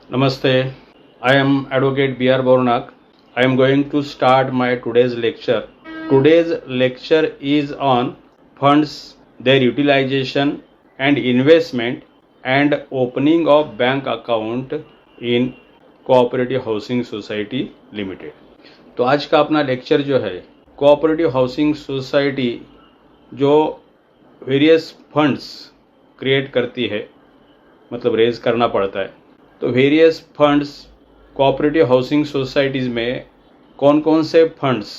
Namaste. I am Advocate B.R. Bornak. I am going to start my today's lecture. Today's lecture is on funds, their utilization and investment and opening of bank account in cooperative housing society limited. तो आज का अपना lecture जो है cooperative housing society जो various funds create करती है, मतलब रेज करना पड़ता है। तो various funds cooperative housing societies में कौन कौन से फंड्स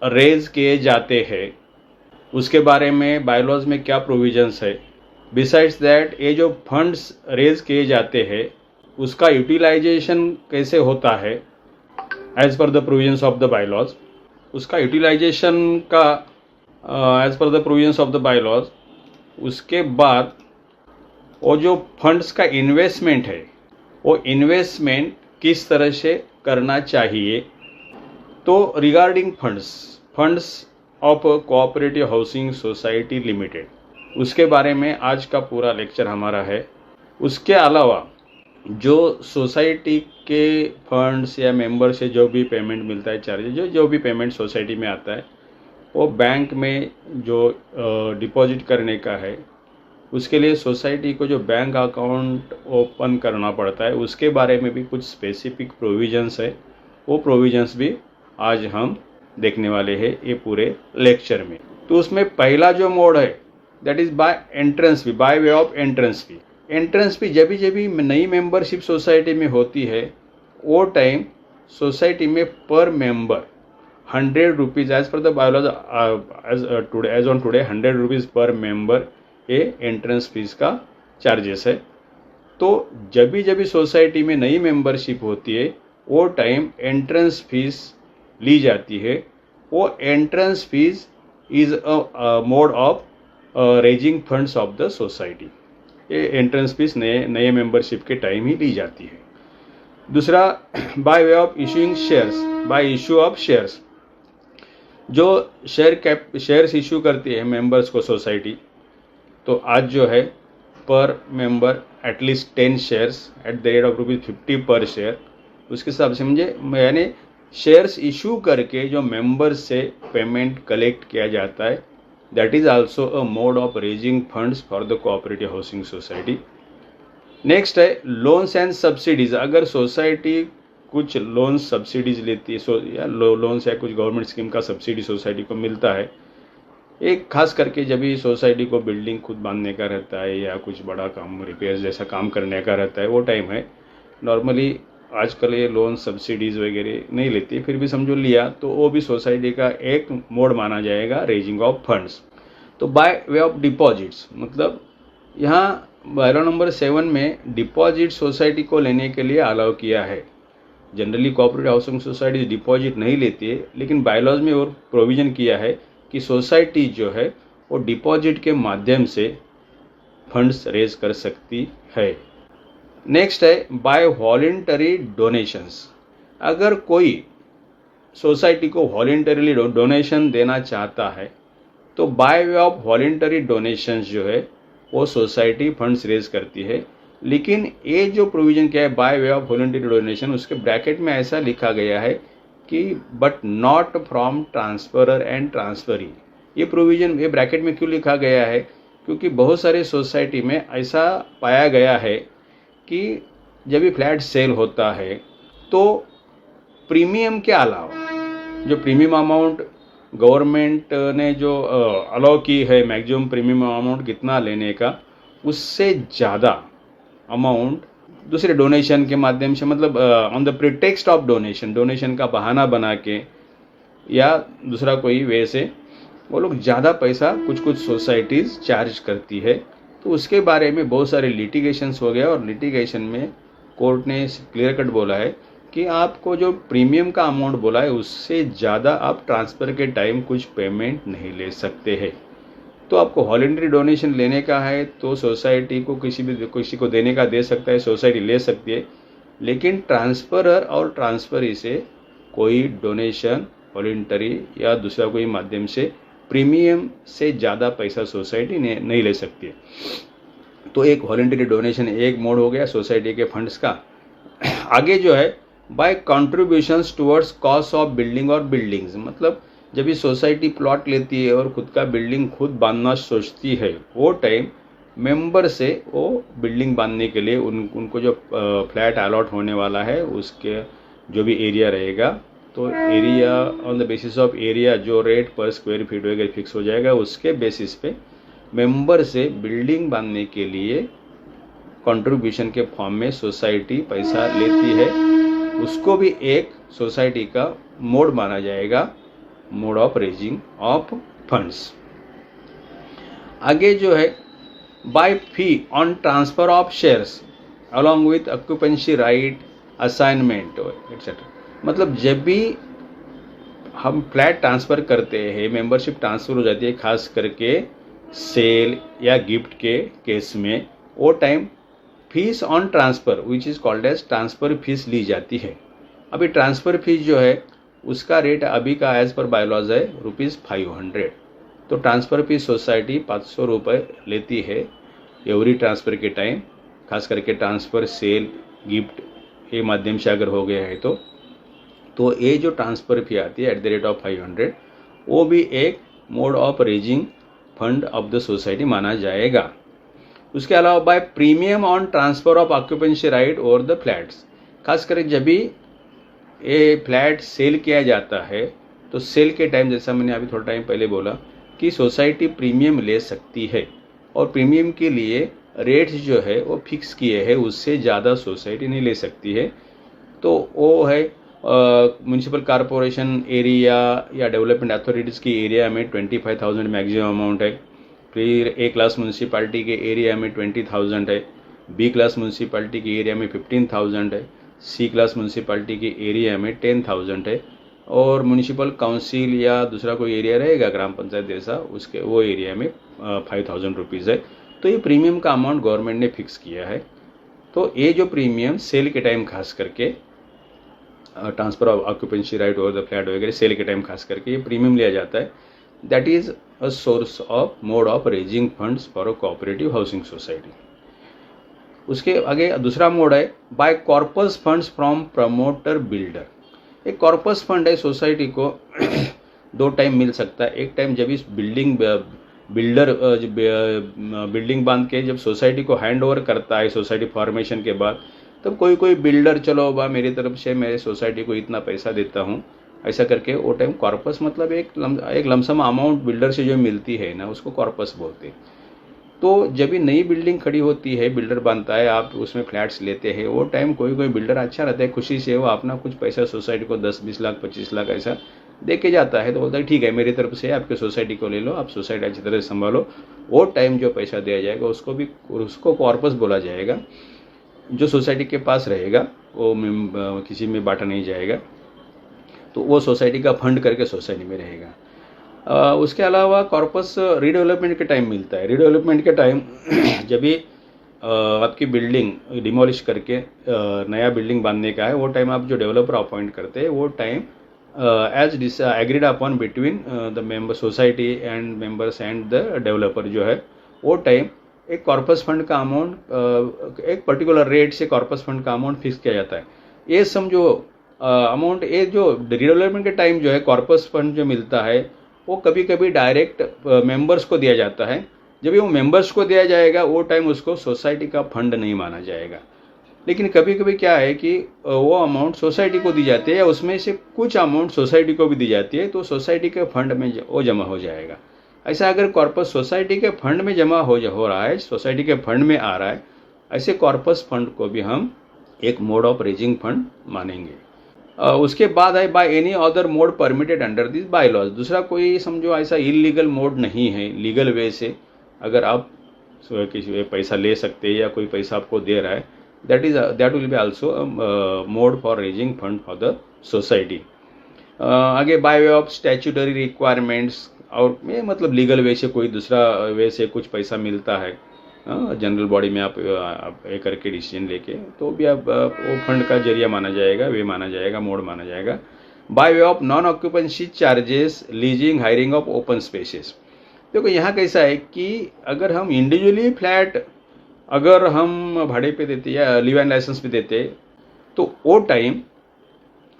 रेज किए जाते हैं, उसके बारे में बायलॉज में क्या प्रोविजंस है। बिसाइड्स दैट ये जो फंड्स रेज किए जाते हैं उसका यूटिलाइजेशन कैसे होता है as per the provisions of the bylaws, उसका यूटिलाइजेशन का as per the provisions of the bylaws. उसके बाद वो जो फंड्स का इन्वेस्टमेंट है वो इन्वेस्टमेंट किस तरह से करना चाहिए। तो regarding funds of cooperative housing society limited, उसके बारे में आज का पूरा लेक्चर हमारा है। उसके अलावा जो सोसाइटी के फंड्स या मेंबर से जो भी पेमेंट मिलता है, चार्जेज जो भी पेमेंट सोसाइटी में आता है वो बैंक में जो डिपॉजिट करने का है, उसके लिए सोसाइटी को जो बैंक अकाउंट ओपन करना पड़ता है उसके बारे में भी कुछ स्पेसिफिक प्रोविजंस है। वो प्रोविजंस भी आज हम देखने वाले हैं ये पूरे लेक्चर में। तो उसमें पहला जो मोड है that is by entrance fee, by way of entrance fee. Entrance fee जब भी नई मेंबरशिप सोसाइटी में होती है वो टाइम सोसाइटी में per member 100 rupees as per the bylaws as on today 100 rupees per member ये एंट्रेंस फीस का चार्जेस है। तो जब भी सोसाइटी में नई मेंबरशिप होती है वो टाइम एंट्रेंस फीस ली जाती है। वो entrance fees is a mode of raising funds of the society. ये एंट्रेंस फीस नए मेंबरशिप के टाइम ही ली जाती है। दूसरा bye way of issuing shares, bye issue of shares. जो शेयर्स इशू करती है मेंबर्स को सोसाइटी, तो आज जो है पर member at least 10 shares at the rate of ₹50 पर शेयर, उसके हिसाब से मुझे यानी शेयर्स इशू करके जो मेंबर्स से पेमेंट कलेक्ट किया जाता है that is also a mode of raising funds for the cooperative housing society. Next है लोन्स एंड सब्सिडीज़। अगर सोसाइटी कुछ लोन्स सब्सिडीज़ लेती है या लोन्स या कुछ गवर्नमेंट स्कीम का सब्सिडी सोसाइटी को मिलता है, एक खास करके जब भी सोसाइटी को बिल्डिंग खुद बांधने का रहता है या कुछ बड़ा काम रिपेयर जैसा काम करने का रहता है वो टाइम है। नॉर्मली आजकल ये लोन सब्सिडीज़ वगैरह नहीं लेती, फिर भी समझो लिया तो वो भी सोसाइटी का एक मोड माना जाएगा रेजिंग ऑफ फंड्स। तो बाय वे ऑफ डिपॉजिट्स, मतलब यहाँ बायलॉ नंबर 7 में डिपॉजिट सोसाइटी को लेने के लिए अलाउ किया है। Generally cooperative housing society deposit नहीं लेती है, लेकिन बायलॉज में और प्रोविज़न किया है कि सोसाइटी जो है वो डिपॉजिट के माध्यम से फंड्स रेज कर सकती है। नेक्स्ट है बाय वॉलेंटरी डोनेशंस। अगर कोई सोसाइटी को वॉलेंटरीली डोनेशन देना चाहता है तो bye way of voluntary donations जो है वो सोसाइटी फंड्स रेज करती है। लेकिन ये जो प्रोविज़न क्या है bye way of voluntary donation, उसके ब्रैकेट में ऐसा लिखा गया है कि but not from transferor and transferee. ये प्रोविज़न ये ब्रैकेट में क्यों लिखा गया है? क्योंकि बहुत सारे सोसाइटी में ऐसा पाया गया है कि जब भी फ्लैट सेल होता है तो प्रीमियम के अलावा जो प्रीमियम अमाउंट गवर्नमेंट ने जो अलाउ की है, मैक्सिमम प्रीमियम अमाउंट कितना लेने का, उससे ज़्यादा अमाउंट दूसरे डोनेशन के माध्यम से, मतलब on the pretext of donation का बहाना बना के या दूसरा कोई वे से वो लोग ज़्यादा पैसा कुछ सोसाइटीज़ चार्ज करती है। तो उसके बारे में बहुत सारे लिटिगेशंस हो गया और लिटिगेशन में कोर्ट ने क्लियर कट बोला है कि आपको जो प्रीमियम का अमाउंट बोला है उससे ज़्यादा आप ट्रांसफ़र के टाइम कुछ पेमेंट नहीं ले सकते हैं। तो आपको वॉलेंटरी डोनेशन लेने का है तो सोसाइटी को किसी को देने का दे सकता है, सोसाइटी ले सकती है। लेकिन ट्रांसफरर और ट्रांसफरी से कोई डोनेशन वॉलेंटरी या दूसरा कोई माध्यम से प्रीमियम से ज़्यादा पैसा सोसाइटी नहीं ले सकती है। तो एक वॉलेंटरी डोनेशन एक मोड हो गया सोसाइटी के फंड्स का। आगे जो है by contributions towards cost of building और बिल्डिंग्स, मतलब जब ये सोसाइटी प्लॉट लेती है और खुद का बिल्डिंग खुद बांधना सोचती है, वो टाइम मेंबर से वो बिल्डिंग बांधने के लिए उनको जो फ्लैट अलॉट होने वाला है उसके जो भी एरिया रहेगा, तो area on the basis of area जो रेट पर स्क्वायर फीट होगा फिक्स हो जाएगा। उसके बेसिस पे मेंबर से बिल्डिंग बांधने के लिए कंट्रीब्यूशन के फॉर्म में सोसाइटी पैसा लेती है, उसको भी एक सोसाइटी का मोड माना जाएगा, mode of raising of funds. आगे जो है by fee on transfer of shares along with occupancy right assignment etcetera, मतलब जब भी हम फ्लैट ट्रांसफ़र करते हैं, मेंबरशिप ट्रांसफ़र हो जाती है, खास करके सेल या गिफ्ट के केस में, वो time fees on transfer which is called as transfer fees ली जाती है। अभी ट्रांसफ़र फीस जो है उसका रेट अभी का एज पर बायलॉज है ₹500। तो ट्रांसफ़र फीस सोसाइटी 500 रुपये लेती है एवरी ट्रांसफ़र के टाइम, खास करके ट्रांसफ़र सेल गिफ्ट के माध्यम से अगर हो गया है तो ये जो ट्रांसफ़र फी आती है @500, वो भी एक mode of raising fund of the society माना जाएगा। उसके अलावा by premium on transfer of occupancy right over the flats, खास करके जब भी ये फ्लैट सेल किया जाता है तो सेल के टाइम, जैसा मैंने अभी थोड़ा टाइम पहले बोला कि सोसाइटी प्रीमियम ले सकती है, और प्रीमियम के लिए रेट्स जो है वो फिक्स किए हैं, उससे ज़्यादा सोसाइटी नहीं ले सकती है। तो वो है म्यूनसिपल कॉरपोरेशन एरिया या डेवलपमेंट अथॉरिटीज़ की एरिया में 25,000 मैक्सिमम अमाउंट है, फिर ए क्लास म्यूनसिपालिटी के एरिया में 20,000 है, बी क्लास म्यूनसिपालिटी के एरिया में 15,000 है, सी क्लास म्यूनसिपालिटी के एरिया में 10,000 है, और म्यूनसिपल काउंसिल या दूसरा कोई एरिया रहेगा ग्राम पंचायत जैसा, उसके वो एरिया में 5,000 रुपीज़ है। तो ये प्रीमियम का अमाउंट गवर्नमेंट ने फिक्स किया है। तो ये जो प्रीमियम सेल के टाइम खास करके transfer of occupancy right over the flat वगैरह सेल के टाइम खास करके ये प्रीमियम लिया जाता है, that is a source of mode of raising funds for a cooperative housing society. उसके आगे दूसरा मोड है by corpus funds from promoter builder. एक कॉर्पस फंड है सोसाइटी को दो टाइम मिल सकता है। एक टाइम जब इस बिल्डिंग बांध के जब सोसाइटी को हैंड ओवर करता है सोसाइटी फॉर्मेशन के बाद, तब कोई बिल्डर चलो बा मेरी तरफ से मेरे सोसाइटी को इतना पैसा देता हूँ, ऐसा करके वो टाइम कॉर्पस मतलब एक लमसम अमाउंट बिल्डर से जो मिलती है ना, उसको कॉर्पस बोलते हैं। तो जब भी नई बिल्डिंग खड़ी होती है, बिल्डर बनता है, आप उसमें फ्लैट्स लेते हैं, वो टाइम कोई बिल्डर अच्छा रहता है, खुशी से वो अपना कुछ पैसा सोसाइटी को 10-20 लाख 25 लाख ऐसा दे के जाता है। तो बोलता है ठीक है मेरी तरफ से आपके सोसाइटी को ले लो, आप सोसाइटी अच्छी तरह से संभालो। वो टाइम जो पैसा दिया जाएगा उसको कॉर्पस बोला जाएगा, जो सोसाइटी के पास रहेगा वो किसी में बांटा नहीं जाएगा, तो वो सोसाइटी का फंड करके सोसाइटी में रहेगा। उसके अलावा कॉर्पस रीडेवलपमेंट के टाइम मिलता है। रीडेवलपमेंट के टाइम जब भी आपकी बिल्डिंग डिमोलिश करके नया बिल्डिंग बांधने का है, वो टाइम आप जो डेवलपर अपॉइंट करते हैं, वो time as agreed upon between the member society and members and the developer जो है, वो टाइम एक कॉर्पस फंड का अमाउंट एक पर्टिकुलर रेट से कॉर्पस फंड का अमाउंट फिक्स किया जाता है। ये समझो अमाउंट ये जो रीडेवलपमेंट के टाइम जो है कॉर्पस फंड जो मिलता है वो कभी कभी डायरेक्ट मेंबर्स को दिया जाता है। जब वो मेंबर्स को दिया जाएगा वो टाइम उसको सोसाइटी का फंड नहीं माना जाएगा। लेकिन कभी कभी क्या है कि वो अमाउंट सोसाइटी को दी जाती है या उसमें से कुछ अमाउंट सोसाइटी को भी दी जाती है, तो सोसाइटी के फंड में वो जमा हो जाएगा। ऐसा अगर कॉर्पस सोसाइटी के फंड में जमा हो रहा है, सोसाइटी के फंड में आ रहा है, ऐसे कॉर्पस फंड को भी हम एक मोड ऑफ रेजिंग फंड मानेंगे। उसके बाद है by any other mode permitted under this bylaws. दूसरा कोई समझो ऐसा इलीगल मोड नहीं है, लीगल वे से अगर आप किसी पैसा ले सकते हैं या कोई पैसा आपको दे रहा है, that will be also mode for raising fund for the society. आगे by way of statutory requirements, और ये मतलब लीगल वे से कोई दूसरा वे से कुछ पैसा मिलता है जनरल बॉडी में आप ये करके डिसीजन लेके, तो भी आप वो फंड का जरिया माना जाएगा, वे माना जाएगा, मोड माना जाएगा। By way of non occupancy charges, leasing, hiring of open spaces. देखो यहाँ कैसा है कि अगर हम इंडिविजुअली फ्लैट अगर हम भाड़े पे देते या लिव एंड लाइसेंस पे देते, तो वो टाइम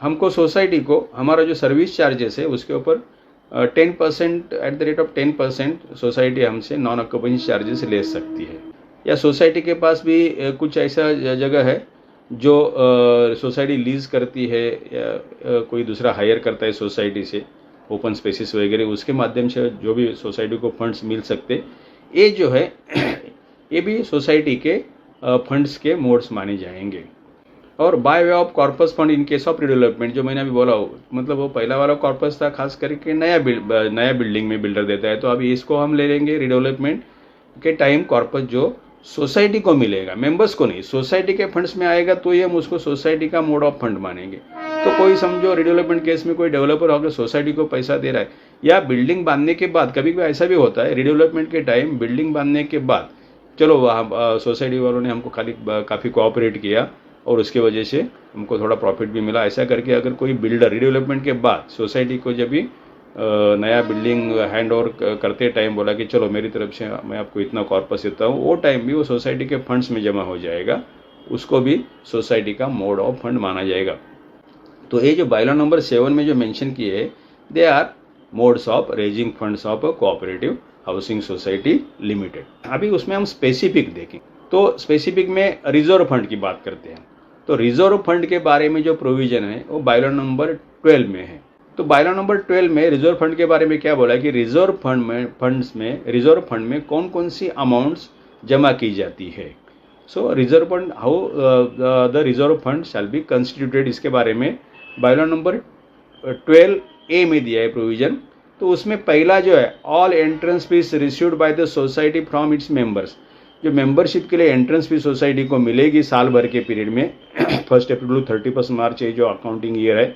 हमको सोसाइटी को हमारा जो सर्विस चार्जेस है उसके ऊपर 10% eight the rate of 10% society हमसे नॉन ऑक्यूपेंसी चार्जेस ले सकती है। या सोसाइटी के पास भी कुछ ऐसा जगह है जो सोसाइटी लीज करती है या कोई दूसरा हायर करता है सोसाइटी से, ओपन स्पेसिस वगैरह, उसके माध्यम से जो भी सोसाइटी को फंड्स मिल सकते, ये जो है ये भी सोसाइटी के फंड्स के मोड्स माने जाएंगे। और bye way of corpus fund in case of redevelopment, जो मैंने अभी बोला मतलब वो पहला वाला कॉर्पस था खास करके नया बिल्डिंग में बिल्डर देता है, तो अभी इसको हम ले लेंगे रिडेवलपमेंट के टाइम कॉर्पस जो सोसाइटी को मिलेगा, मेंबर्स को नहीं, सोसाइटी के फंड्स में आएगा तो ये हम उसको सोसाइटी का मोड ऑफ फंड मानेंगे। तो कोई समझो रिडेवलपमेंट केस में कोई डेवलपर होकर सोसाइटी को पैसा दे रहा है, या बिल्डिंग बांधने के बाद, कभी कभी ऐसा भी होता है रिडेवलपमेंट के टाइम बिल्डिंग बांधने के बाद चलो वहाँ सोसाइटी वालों ने हमको काफ़ी कोऑपरेट किया और उसकी वजह से हमको थोड़ा प्रॉफिट भी मिला, ऐसा करके अगर कोई बिल्डर रिडेवलपमेंट के बाद सोसाइटी को जब भी नया बिल्डिंग हैंड ओवर करते टाइम बोला कि चलो मेरी तरफ से मैं आपको इतना कॉर्पस देता हूँ, वो टाइम भी वो सोसाइटी के फंड्स में जमा हो जाएगा, उसको भी सोसाइटी का मोड ऑफ फंड माना जाएगा। तो ये जो बायलॉ नंबर 7 में जो मेंशन किए हैं, they are modes of raising funds of cooperative housing society limited. अभी उसमें हम स्पेसिफिक देखें तो स्पेसिफिक में रिजर्व फंड की बात करते हैं। तो रिजर्व फंड के बारे में जो प्रोविजन है वो बायलॉ नंबर 12 में है। तो बायलॉ नंबर 12 में रिजर्व फंड के बारे में क्या बोला कि रिजर्व फंड में कौन कौन सी अमाउंट्स जमा की जाती है। So reserve fund, how the reserve fund shall be constituted, इसके बारे में बायलॉ नंबर 12A में दिया है प्रोविजन। तो उसमें पहला जो है, all entrance fees received by the society from its members, जो मेंबरशिप के लिए एंट्रेंस फीस सोसाइटी को मिलेगी साल भर के पीरियड में 1 अप्रैल टू 31 मार्च है जो अकाउंटिंग ईयर है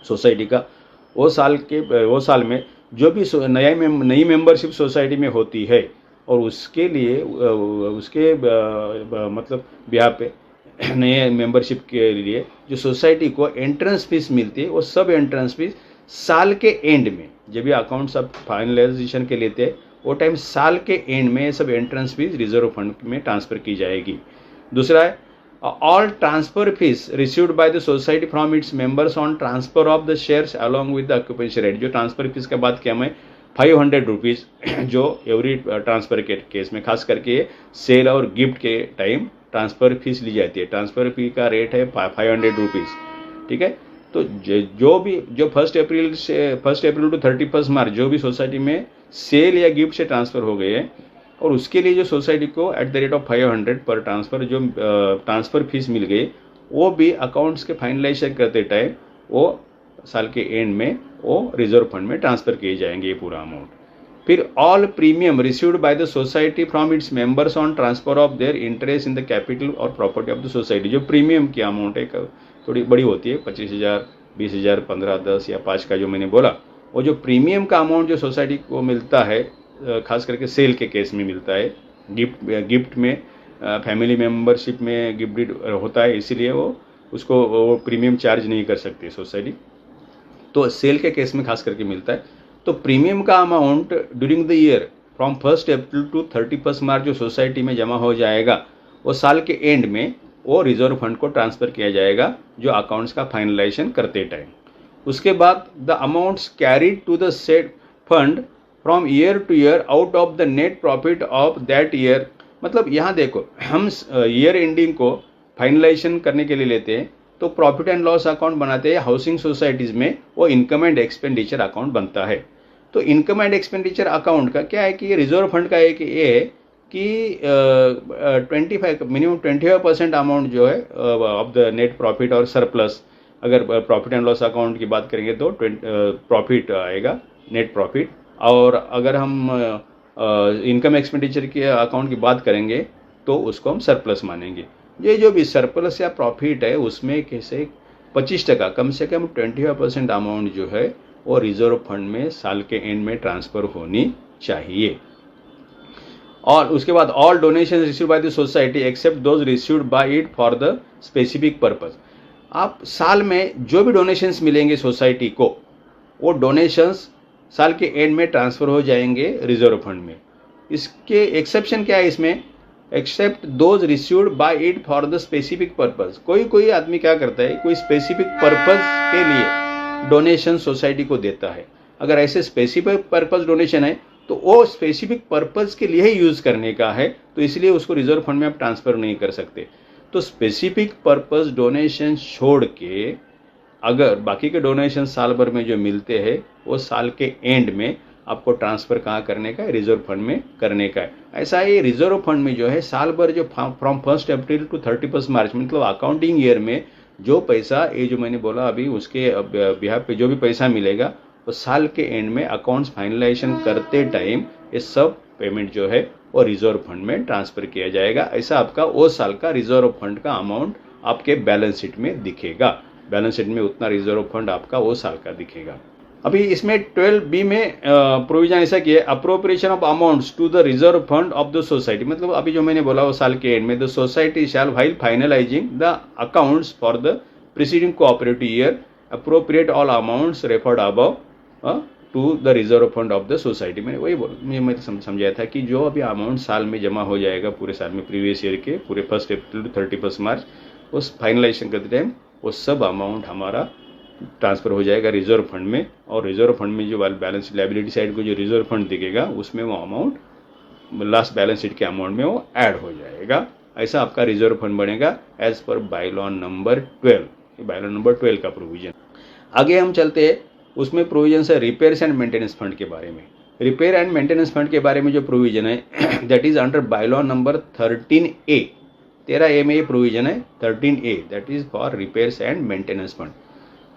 सोसाइटी का, वो साल में जो भी नई मेंबरशिप सोसाइटी में होती है और उसके लिए उसके मतलब ब्याह पे नए मेंबरशिप के लिए जो सोसाइटी को एंट्रेंस फीस मिलती है, वो सब एंट्रेंस फीस साल के एंड में, जब भी अकाउंट्स आप फाइनलाइजेशन के लेते हैं वो टाइम साल के एंड में सब एंट्रेंस फीस रिजर्व फंड में ट्रांसफर की जाएगी। दूसरा है, all transfer fees received by the society from its members on transfer of the shares along with the occupancy rate। जो ट्रांसफर फीस का बात किया मैं 500 रुपीज़ जो एवरी ट्रांसफर के केस में, खास करके सेल और गिफ्ट के टाइम ट्रांसफर फीस ली जाती है। ट्रांसफर फी का रेट है 500 रुपीज़, ठीक है। तो जो 1 अप्रैल टू 31 मार्च जो भी सोसाइटी में सेल या गिफ्ट से ट्रांसफर हो गए हैं और उसके लिए जो सोसाइटी को एट द रेट ऑफ 500 पर ट्रांसफर जो ट्रांसफर फीस मिल गई, वो भी अकाउंट्स के फाइनलाइजेशन करते टाइम वो साल के एंड में वो रिजर्व फंड में ट्रांसफर किए जाएंगे ये पूरा अमाउंट। फिर all premium received by the society from its members on transfer of their interest in the capital और प्रॉपर्टी ऑफ द सोसाइटी। जो प्रीमियम की अमाउंट है थोड़ी बड़ी होती है, 25,000, 20,000, 15, 10 या 5 का जो मैंने बोला, वो जो प्रीमियम का अमाउंट जो सोसाइटी को मिलता है, खास करके सेल के केस में मिलता है, गिफ्ट में फैमिली मेंबरशिप में गिफ्ट डीड होता है, इसीलिए वो प्रीमियम चार्ज नहीं कर सकती सोसाइटी, तो सेल के केस में खास करके मिलता है। तो प्रीमियम का amount during the year from 1 April to 31 March जो सोसाइटी में जमा हो जाएगा, वो साल के एंड में वो रिजर्व फंड को ट्रांसफर किया जाएगा जो अकाउंट्स का फाइनलाइजेशन करते टाइम। उसके बाद the amounts carried to the set fund from year to year out of the net profit of that year. मतलब यहाँ देखो, हम ईयर एंडिंग को फाइनलाइजेशन करने के लिए लेते हैं तो प्रॉफिट एंड लॉस अकाउंट बनाते हैं हाउसिंग सोसाइटीज़ में, वो इनकम एंड एक्सपेंडिचर अकाउंट बनता है। तो इनकम एंड एक्सपेंडिचर अकाउंट का क्या है कि रिजर्व फंड का एक ये है कि 25% अमाउंट जो है ऑफ द नेट प्रॉफिट और सरप्लस, अगर प्रॉफिट एंड लॉस अकाउंट की बात करेंगे तो प्रॉफिट आएगा, नेट प्रॉफिट, और अगर हम इनकम एक्सपेंडिचर के अकाउंट की बात करेंगे तो उसको हम सरप्लस मानेंगे। ये जो भी सरप्लस या प्रॉफिट है उसमें कैसे 25% कम से कम 25% अमाउंट जो है वो रिजर्व फंड में साल के एंड में ट्रांसफर होनी चाहिए। और उसके बाद all donation received by the society except those received by it for the specific purpose. आप साल में जो भी डोनेशंस मिलेंगे सोसाइटी को, वो डोनेशंस साल के एंड में ट्रांसफर हो जाएंगे रिजर्व फंड में। इसके एक्सेप्शन क्या है इसमें except those received by it for the specific purpose. कोई कोई आदमी क्या करता है, कोई स्पेसिफिक पर्पज के लिए डोनेशन सोसाइटी को देता है। अगर ऐसे स्पेसिफिक पर्पज डोनेशन है तो वो स्पेसिफिक पर्पज के लिए ही यूज करने का है, तो इसलिए उसको रिजर्व फंड में आप ट्रांसफर नहीं कर सकते। तो स्पेसिफिक पर्पज डोनेशन छोड़ के अगर बाकी के डोनेशन साल भर में जो मिलते हैं वो साल के एंड में आपको ट्रांसफर कहाँ करने का है, रिजर्व फंड में करने का है। ऐसा ये रिजर्व फंड में जो है साल भर जो फ्रॉम 1 अप्रैल टू 31 मार्च मतलब अकाउंटिंग ईयर में जो पैसा, ये जो मैंने बोला अभी उसके बिहाफ पे जो भी पैसा मिलेगा वो साल के एंड में अकाउंट्स फाइनलाइजेशन करते टाइम ये सब पेमेंट जो है वो रिजर्व फंड में ट्रांसफर किया जाएगा। ऐसा आपका वो साल का रिजर्व फंड का अमाउंट आपके बैलेंस शीट में दिखेगा। बैलेंस शीट में उतना रिजर्व फंड आपका वो साल का दिखेगा। अभी इसमें 12B में प्रोविजन ऐसा किया है, appropriation of amounts to the reserve fund of the society. मतलब अभी जो मैंने बोला वो साल के एंड में the society shall while finalising the accounts for the preceding cooperative year appropriate all amounts referred above to the reserve fund of the society. मैंने वही मैं समझाया था कि जो अभी अमाउंट साल में जमा हो जाएगा पूरे साल में प्रीवियस ईयर के पूरे 1 अप्रैल टू 31 मार्च उस फाइनलाइजेशन करते टाइम वो सब अमाउंट हमारा ट्रांसफर हो जाएगा रिजर्व फंड में, और रिजर्व फंड में जो बैलेंस लायबिलिटी साइड को जो रिजर्व फंड दिखेगा उसमें वो अमाउंट लास्ट बैलेंस शीट के अमाउंट में वो ऐड हो जाएगा। ऐसा आपका रिजर्व फंड बनेगा as per bylaw number 12। Bylaw number 12 का प्रोविजन। आगे हम चलते हैं, उसमें प्रोविजन है रिपेयर्स एंड मेंटेनेंस फंड के बारे में। रिपेयर एंड मेंटेनेंस फंड के बारे में जो प्रोविजन है that is under bylaw number 13A। 13A में ये प्रोविजन है 13A, that is for repairs and maintenance fund.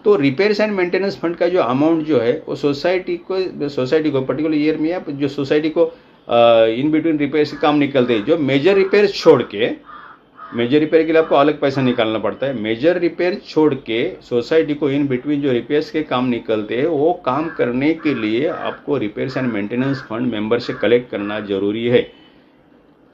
तो रिपेयर्स एंड मेंटेनेंस फंड का जो अमाउंट जो है वो सोसाइटी को पर्टिकुलर ईयर में या जो सोसाइटी को इन बिटवीन रिपेयर्स के काम निकलते हैं, जो मेजर रिपेयर छोड़ के, मेजर रिपेयर के लिए आपको अलग पैसा निकालना पड़ता है, मेजर रिपेयर छोड़ के सोसाइटी को इन बिटवीन जो रिपेयर्स के काम निकलते हैं वो काम करने के लिए आपको repairs and maintenance fund member से कलेक्ट करना जरूरी है।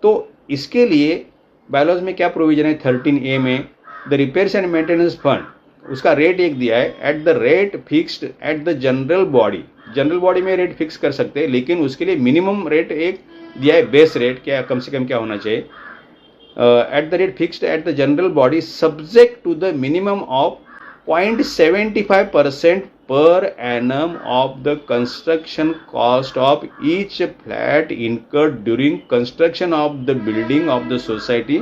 तो इसके लिए बायलॉज में क्या प्रोविजन है 13A में, the repairs and maintenance fund उसका रेट एक दिया है eight the rate fixed at the general body. General body में रेट फिक्स कर सकते हैं, लेकिन उसके लिए मिनिमम रेट एक दिया है, बेस रेट क्या कम से कम क्या होना चाहिए, at the rate fixed at the general body subject to the minimum of 0.75% per annum of the construction cost of each flat incurred during construction of the building of the society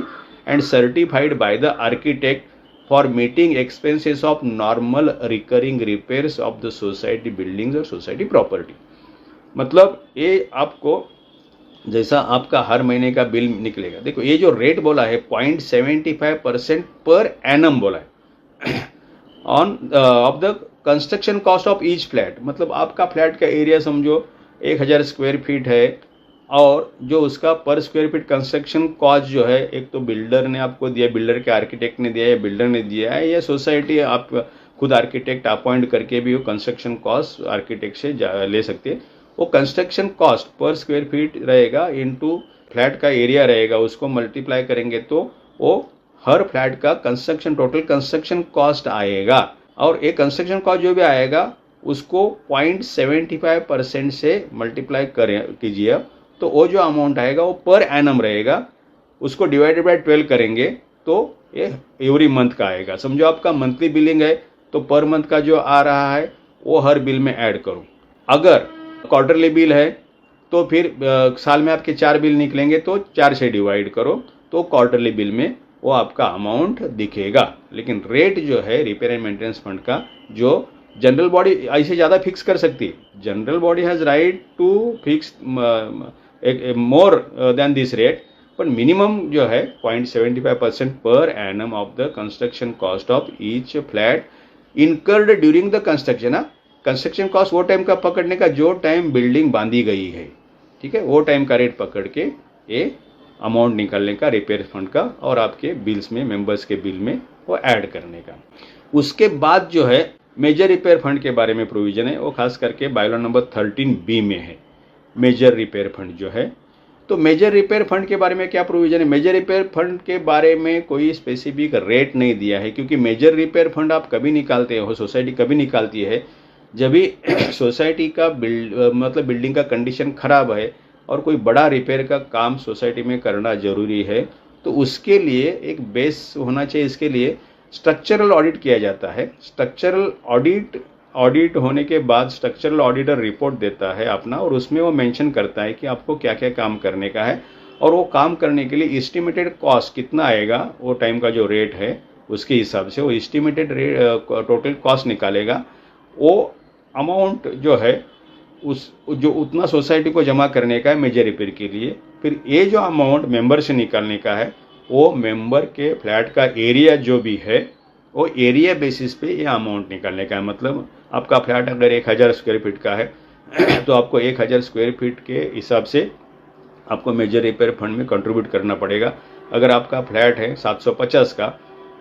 and certified by the architect for meeting expenses of normal recurring repairs of the society buildings or society property। मतलब ये आपको जैसा आपका हर महीने का bill निकलेगा, देखो ये जो रेट बोला है 0.75% पर एनम बोला है on off the construction cost of each flat. मतलब आपका फ्लैट का एरिया समझो 1000 स्क्वायर फीट है और जो उसका पर स्क्वायर फीट कंस्ट्रक्शन कॉस्ट जो है, एक तो बिल्डर ने आपको दिया, बिल्डर के आर्किटेक्ट ने दिया है, बिल्डर ने दिया है, या सोसाइटी आप खुद आर्किटेक्ट अपॉइंट करके भी वो कंस्ट्रक्शन कॉस्ट आर्किटेक्ट से ले सकते हैं। वो construction cost per square feet रहेगा इनटू फ्लैट का एरिया रहेगा, उसको मल्टीप्लाई करेंगे तो वो हर फ्लैट का कंस्ट्रक्शन टोटल कंस्ट्रक्शन कॉस्ट आएगा, और एक कंस्ट्रक्शन कॉस्ट जो भी आएगा उसको 0.75% से मल्टीप्लाई कीजिए, तो वो जो अमाउंट आएगा वो पर एनम रहेगा, उसको डिवाइडेड बाय 12 करेंगे तो ये एवरी मंथ का आएगा। समझो आपका मंथली बिलिंग है तो पर मंथ का जो आ रहा है वो हर बिल में ऐड करो। अगर क्वार्टरली बिल है तो फिर साल में आपके 4 बिल निकलेंगे तो 4 से डिवाइड करो तो क्वार्टरली बिल में वो आपका अमाउंट दिखेगा। लेकिन रेट जो है रिपेयर एंड मेंटेनेंस फंड का जो जनरल बॉडी ऐसे ज़्यादा फिक्स कर सकती है, general body has right to fix more than this rate, पर मिनिमम जो है 0.75% per annum of the construction cost of each flat incurred during the construction. Construction cost वो टाइम का पकड़ने का जो टाइम बिल्डिंग बांधी गई है, ठीक है, वो टाइम का रेट पकड़ के ये अमाउंट निकालने का रिपेयर फंड का और आपके बिल्स में मेंबर्स के बिल में वो ऐड करने का। उसके बाद जो है मेजर रिपेयर फंड के बारे में प्रोविजन है, वो खास करके बायलॉ नंबर 13B में है, मेजर रिपेयर फंड जो है। तो मेजर रिपेयर फंड के बारे में क्या प्रोविजन है, मेजर रिपेयर फंड के बारे में कोई स्पेसिफिक रेट नहीं दिया है, क्योंकि मेजर रिपेयर फंड आप कभी निकालते हो, सोसाइटी कभी निकालती है जब भी सोसाइटी का मतलब बिल्डिंग का कंडीशन खराब है और कोई बड़ा रिपेयर का काम सोसाइटी में करना जरूरी है, तो उसके लिए एक बेस होना चाहिए। इसके लिए स्ट्रक्चरल ऑडिट किया जाता है। स्ट्रक्चरल ऑडिट होने के बाद स्ट्रक्चरल ऑडिटर रिपोर्ट देता है अपना, और उसमें वो मेंशन करता है कि आपको क्या क्या काम करने का है, और वो काम करने के लिए एस्टिमेटेड कॉस्ट कितना आएगा, वो टाइम का जो रेट है उसके हिसाब से वो एस्टिमेटेड टोटल कॉस्ट निकालेगा। वो अमाउंट जो है उस जो उतना सोसाइटी को जमा करने का है मेजर रिपेयर के लिए। फिर ये जो अमाउंट मेंबर से निकालने का है, वो मेंबर के फ्लैट का एरिया जो भी है वो एरिया बेसिस पे ये अमाउंट निकालने का है। मतलब आपका फ्लैट अगर 1000 स्क्वायर फीट का है तो आपको 1000 स्क्वायर फीट के हिसाब से आपको मेजर रिपेयर फंड में कंट्रीब्यूट करना पड़ेगा। अगर आपका फ्लैट है 750 का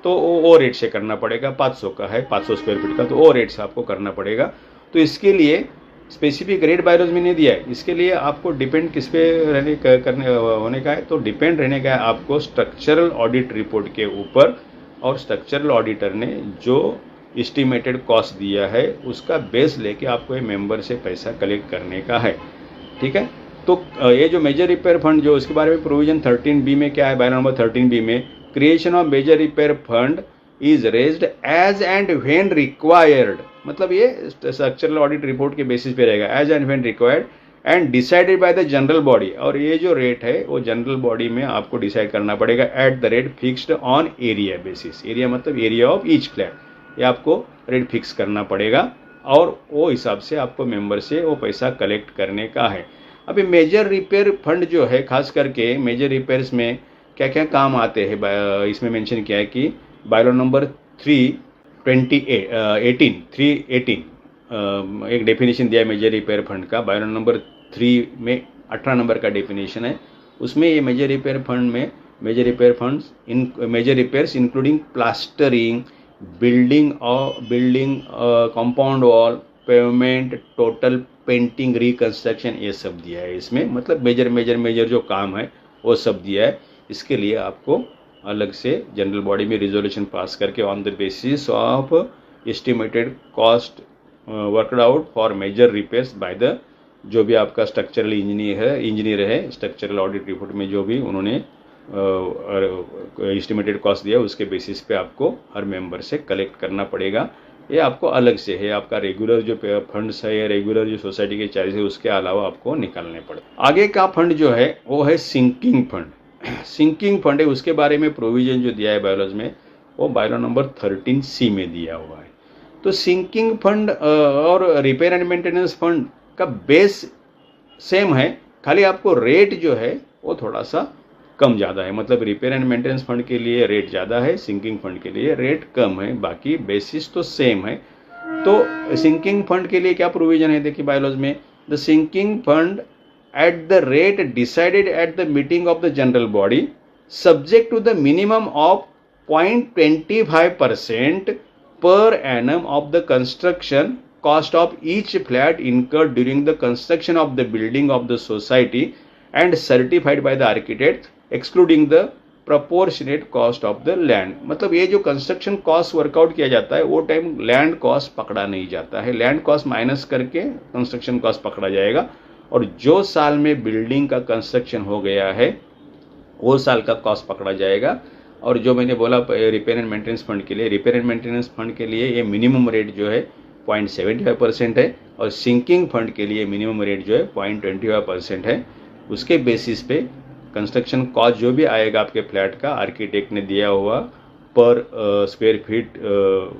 तो वो रेट से करना पड़ेगा, 500 का है 500 स्क्वायर फीट का तो वो रेट से आपको करना पड़ेगा। तो इसके लिए स्पेसिफिक रेट बायलॉज में नहीं दिया है। इसके लिए आपको डिपेंड किस पे करने होने का है, तो डिपेंड रहने का है आपको स्ट्रक्चरल ऑडिट रिपोर्ट के ऊपर, और स्ट्रक्चरल ऑडिटर ने जो एस्टिमेटेड कॉस्ट दिया है उसका बेस लेके आपको ये मेंबर से पैसा कलेक्ट करने का है। ठीक है, तो ये जो मेजर रिपेयर फंड जो इसके बारे में प्रोविजन 13B में क्या है, बाय नंबर 13B में creation of major repair fund is raised as and when required. मतलब ये स्ट्रक्चरल ऑडिट रिपोर्ट के बेसिस पे रहेगा, as and when required and decided by the general body. और ये जो रेट है वो जनरल बॉडी में आपको डिसाइड करना पड़ेगा eight the rate fixed on area basis. Area मतलब एरिया ऑफ ईच फ्लैट, ये आपको रेट फिक्स करना पड़ेगा, और वो हिसाब से आपको मेंबर से वो पैसा कलेक्ट करने का है। अभी मेजर रिपेयर फंड जो है, खास करके मेजर रिपेयर्स में क्या क्या काम आते हैं, इसमें मेंशन किया है कि बायलॉ नंबर 318 एक डेफिनेशन दिया है मेजर रिपेयर फंड का। बायलॉ नंबर 3 में 18 नंबर का डेफिनेशन है। उसमें ये मेजर रिपेयर फंड में major repairs including plastering, building compound wall, pavement, total painting, reconstruction, ये सब दिया है इसमें। मतलब मेजर जो काम है वो सब दिया है। इसके लिए आपको अलग से जनरल बॉडी में रिजोल्यूशन पास करके on the basis of estimated cost worked out for major repairs by the जो भी आपका स्ट्रक्चरल इंजीनियर है, स्ट्रक्चरल ऑडिट रिपोर्ट में जो भी उन्होंने एस्टिमेटेड कॉस्ट दिया उसके बेसिस पे आपको हर मेंबर से कलेक्ट करना पड़ेगा। ये आपको अलग से है, आपका रेगुलर जो फंड्स है या रेगुलर जो सोसाइटी के चार्जेस है उसके अलावा आपको निकालने पड़े। आगे का फंड जो है वो है सिंकिंग फंड। सिंकिंग फंड है, उसके बारे में प्रोविजन जो दिया है बायलॉज में वो बायलॉ नंबर 13C में दिया हुआ है। तो सिंकिंग फंड और रिपेयर एंड मेंटेनेंस फंड का बेस सेम है, खाली आपको रेट जो है वो थोड़ा सा कम ज़्यादा है। मतलब रिपेयर एंड मेंटेनेंस फंड के लिए रेट ज़्यादा है, सिंकिंग फंड के लिए रेट कम है, बाकी बेसिस तो सेम है। तो सिंकिंग फंड के लिए क्या प्रोविजन है, देखिए बायलॉज में, the sinking fund at the rate decided at the meeting of the general body subject to the minimum of 0.25% per annum of the construction cost of each flat incurred during the construction of the building of the society and certified by the architect excluding the proportionate cost of the land। मतलब ये जो construction cost workout किया जाता है वो time land cost पकड़ा नहीं जाता है, लैंड कॉस्ट माइनस करके कंस्ट्रक्शन कॉस्ट पकड़ा जाएगा। और जो साल में बिल्डिंग का कंस्ट्रक्शन हो गया है वो साल का कॉस्ट पकड़ा जाएगा। और जो मैंने बोला रिपेयर एंड मेंटेनेंस फंड के लिए, रिपेयर एंड मेंटेनेंस फंड के लिए ये मिनिमम रेट जो है 0.75% है, और सिंकिंग फंड के लिए मिनिमम रेट जो है 0.25% है। उसके बेसिस पे कंस्ट्रक्शन कॉस्ट जो भी आएगा आपके फ्लैट का, आर्किटेक्ट ने दिया हुआ पर स्क्वायर फीट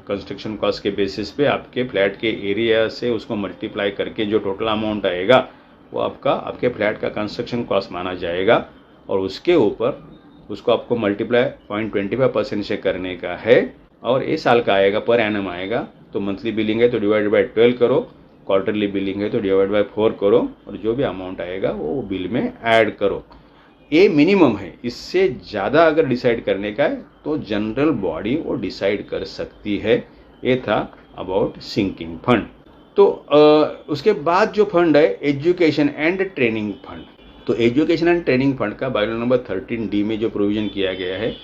कंस्ट्रक्शन कॉस्ट के बेसिस पे आपके फ्लैट के एरिया से उसको मल्टीप्लाई करके जो टोटल अमाउंट आएगा वो आपके फ्लैट का कंस्ट्रक्शन कॉस्ट माना जाएगा, और उसके ऊपर उसको आपको मल्टीप्लाई 0.25% से करने का है। और ये साल का आएगा, पर एनम आएगा, तो मंथली बिलिंग है तो डिवाइड बाय 12 करो, क्वार्टरली बिलिंग है तो डिवाइड बाय 4 करो, और जो भी अमाउंट आएगा वो बिल में ऐड करो। ये मिनिमम है, इससे ज़्यादा अगर डिसाइड करने का है तो जनरल बॉडी वो डिसाइड कर सकती है। ये था अबाउट सिंकिंग फंड। तो उसके बाद जो फंड है एजुकेशन एंड ट्रेनिंग फंड। तो एजुकेशन एंड ट्रेनिंग फंड का बायलॉ नंबर 13D में जो प्रोविजन किया गया है,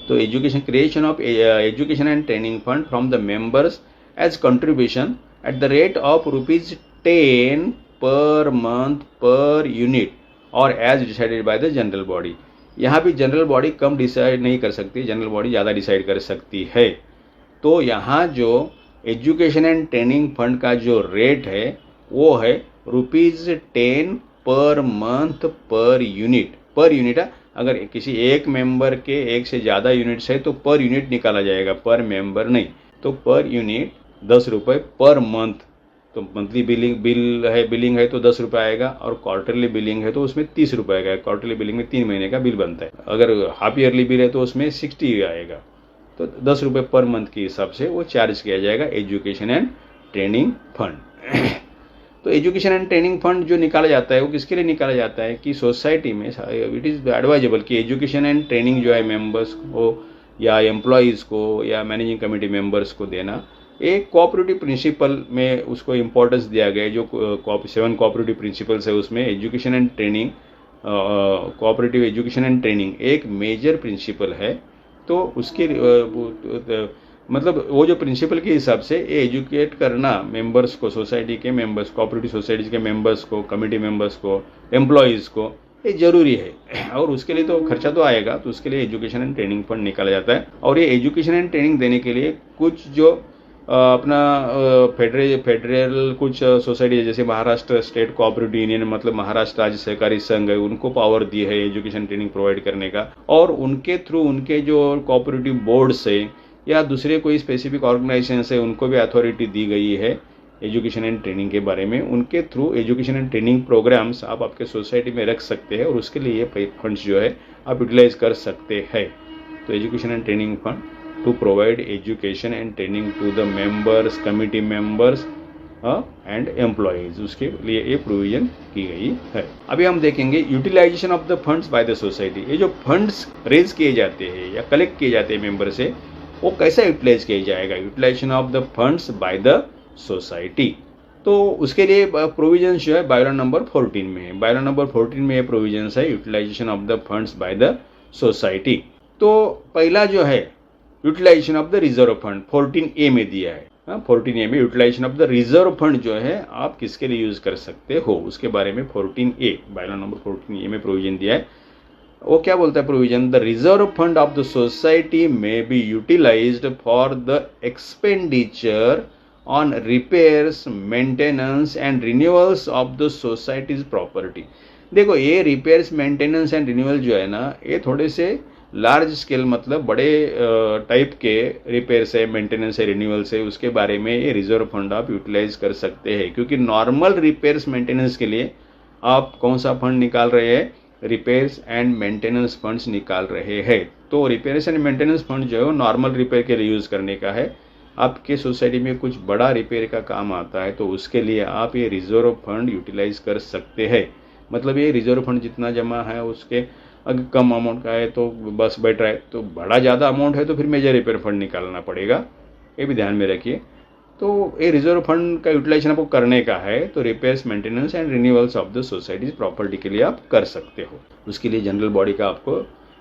तो education creation of education and training fund from the members as contribution at the rate of ₹10 per month per unit और as decided by the general body. यहाँ भी जनरल बॉडी कम decide नहीं कर सकती, जनरल बॉडी ज़्यादा decide कर सकती है। तो यहाँ जो एजुकेशन एंड ट्रेनिंग फंड का जो रेट है वो है ₹10 per month per unit. Per unit है, अगर किसी एक मेंबर के एक से ज़्यादा यूनिट्स है तो पर यूनिट निकाला जाएगा, पर मेंबर नहीं। तो पर यूनिट ₹10 पर मंथ। तो मंथली बिलिंग है तो ₹10 आएगा, और क्वार्टरली बिलिंग है तो उसमें ₹30 आएगा। क्वार्टरली बिलिंग में 3 महीने का बिल बनता है। अगर हाफ ईयरली बिल है तो उसमें 60 आएगा। तो ₹10 पर मंथ के हिसाब से वो चार्ज किया जाएगा एजुकेशन एंड ट्रेनिंग फंड। तो एजुकेशन एंड ट्रेनिंग फंड जो निकाला जाता है वो किसके लिए निकाला जाता है कि सोसाइटी में इट इज़ एडवाइजेबल कि एजुकेशन एंड ट्रेनिंग जो है मेंबर्स को या एम्प्लॉयज़ को या मैनेजिंग कमेटी मेंबर्स को देना एक कोऑपरेटिव प्रिंसिपल में उसको इम्पोर्टेंस दिया गया है। जो 7 कोऑपरेटिव प्रिंसिपल्स है उसमें education and training, cooperative education and training एक मेजर प्रिंसिपल है। तो उसके मतलब वो जो प्रिंसिपल के हिसाब से ये एजुकेट करना मेंबर्स को, सोसाइटी के मेंबर्स, कोऑपरेटिव सोसाइटीज़ के मेंबर्स को, कमेटी मेंबर्स को, एम्प्लॉयज़ को, ये ज़रूरी है। और उसके लिए तो खर्चा तो आएगा, तो उसके लिए एजुकेशन एंड ट्रेनिंग फंड निकाला जाता है। और ये एजुकेशन एंड ट्रेनिंग देने के लिए कुछ जो अपना फेडरल कुछ सोसाइटी जैसे महाराष्ट्र स्टेट कोऑपरेटिव यूनियन, मतलब महाराष्ट्र राज्य सहकारी संघ है, उनको पावर दी है एजुकेशन ट्रेनिंग प्रोवाइड करने का। और उनके थ्रू उनके जो कोऑपरेटिव बोर्ड्स है या दूसरे कोई स्पेसिफिक ऑर्गेनाइजेशन है उनको भी अथॉरिटी दी गई है एजुकेशन एंड ट्रेनिंग के बारे में। उनके through education and training programmes आप आपके सोसाइटी में रख सकते हैं और उसके लिए ये फंड्स जो है आप यूटिलाइज कर सकते हैं। तो education and training fund to provide education and training to the members, committee members and employees, उसके लिए ये प्रोविजन की गई है। अभी हम देखेंगे utilisation of the funds by the society. ये जो फंड्स रेज किए जाते हैं या कलेक्ट किए जाते हैं मेंबर से, वो कैसे यूटिलाइज किया जाएगा, utilisation of the funds by the society. तो उसके लिए प्रोविजन जो है बायलॉ नंबर 14 में है। बायलॉ नंबर 14 में ये प्रोविजन है utilisation of the funds by the society. तो पहला जो है utilisation of the reserve fund 14A में दिया है। 14A में utilisation of the reserve fund जो है आप किसके लिए यूज कर सकते हो उसके बारे में 14A बायलॉ नंबर 14A में प्रोविजन दिया है। वो क्या बोलता है provision, the reserve fund of the society may be utilised for the expenditure on repairs, maintenance and renewals of the society's property. देखो ये रिपेयर्स, मेंटेनेंस एंड रिन्यूअल जो है ना, ये थोड़े से लार्ज स्केल मतलब बड़े टाइप के रिपेयर्स है, मेंटेनेंस है, रिन्यूअल्स है, उसके बारे में ये रिजर्व फंड आप यूटिलाइज कर सकते हैं। क्योंकि नॉर्मल रिपेयर्स मेंटेनेंस के लिए आप कौन सा फंड निकाल रहे हैं, रिपेयर्स एंड मेंटेनेंस फंड्स निकाल रहे हैं। तो रिपेयर्स एंड मेंटेनेंस फंड जो है वो नॉर्मल रिपेयर के लिए यूज़ करने का है। आपके सोसाइटी में कुछ बड़ा रिपेयर का काम आता है तो उसके लिए आप ये रिजर्व फंड यूटिलाइज कर सकते हैं। मतलब ये रिजर्व फंड जितना जमा है उसके अगर कम अमाउंट का है तो बस बैठ रहा है, तो बड़ा ज़्यादा अमाउंट है तो फिर मेजर रिपेयर फंड निकालना पड़ेगा, ये भी ध्यान में रखिए। तो ये रिजर्व फंड का यूटिलाइजेशन आपको करने का है तो repairs, maintenance and renewals of the society's property के लिए आप कर सकते हो। उसके लिए जनरल बॉडी का आपको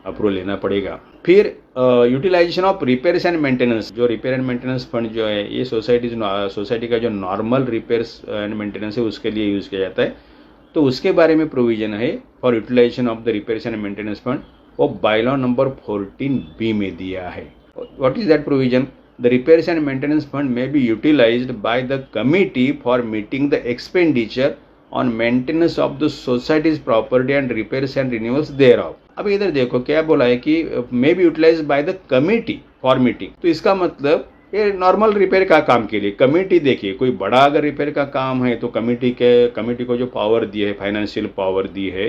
अप्रूवल लेना पड़ेगा। फिर utilisation of repairs and maintenance, जो रिपेयर एंड मेंटेनेंस फंड जो है ये सोसाइटी का जो नॉर्मल रिपेयर्स एंड मेंटेनेंस है उसके लिए यूज़ किया जाता है। तो उसके बारे में प्रोविजन है for utilisation of the repairs and maintenance fund, वो बायलॉ नंबर 14B में दिया है। What is that provision, the repairs and maintenance fund may be utilised by the committee for meeting the expenditure on maintenance of the society's property and repairs and renewals thereof. अब इधर देखो क्या बोला है कि may be utilised by the committee for meeting, तो इसका मतलब ये नॉर्मल रिपेयर का काम के लिए कमेटी, देखिए कोई बड़ा अगर रिपेयर का काम है तो कमेटी को जो पावर दी है, फाइनेंशियल पावर दी है,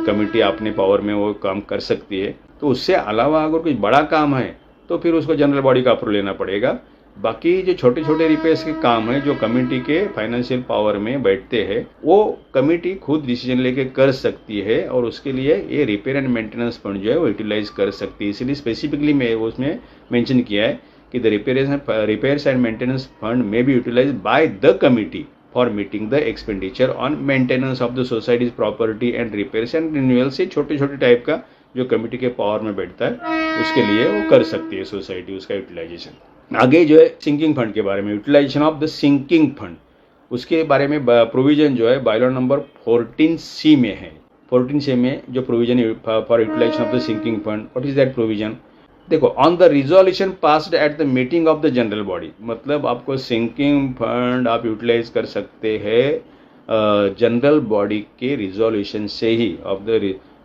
कमेटी अपने पावर में वो काम कर सकती है। तो उससे अलावा अगर कोई बड़ा काम है तो फिर उसको जनरल बॉडी का अप्रूवल लेना पड़ेगा। बाकी जो छोटे छोटे रिपेयर्स के काम है जो कमेटी के फाइनेंशियल पावर में बैठते हैं वो कमेटी खुद डिसीजन लेके कर सकती है और उसके लिए ये रिपेयर एंड मेंटेनेंस फंड जो है वो यूटिलाइज कर सकती है। इसलिए स्पेसिफिकली मैं उसमें मेंशन किया है कि the repairs and maintenance fund may be utilise by the committee for meeting the expenditure on maintenance of the society's property and repairs and renewal से छोटे छोटे टाइप का जो कमिटी के पावर में बैठता है उसके लिए वो कर सकती है सोसाइटी उसका यूटिलाइजेशन। आगे जो है सिंकिंग फंड के बारे में, utilisation of the sinking fund, उसके बारे में प्रोविजन जो है बायलॉ नंबर 14C में है। 14 में जो provision for utilisation of the sinking fund, what is that provision? देखो, on the resolution passed at the meeting of the general body, मतलब आपको सिंकिंग फंड आप यूटिलाइज कर सकते हैं जनरल बॉडी के रिजोल्यूशन से ही,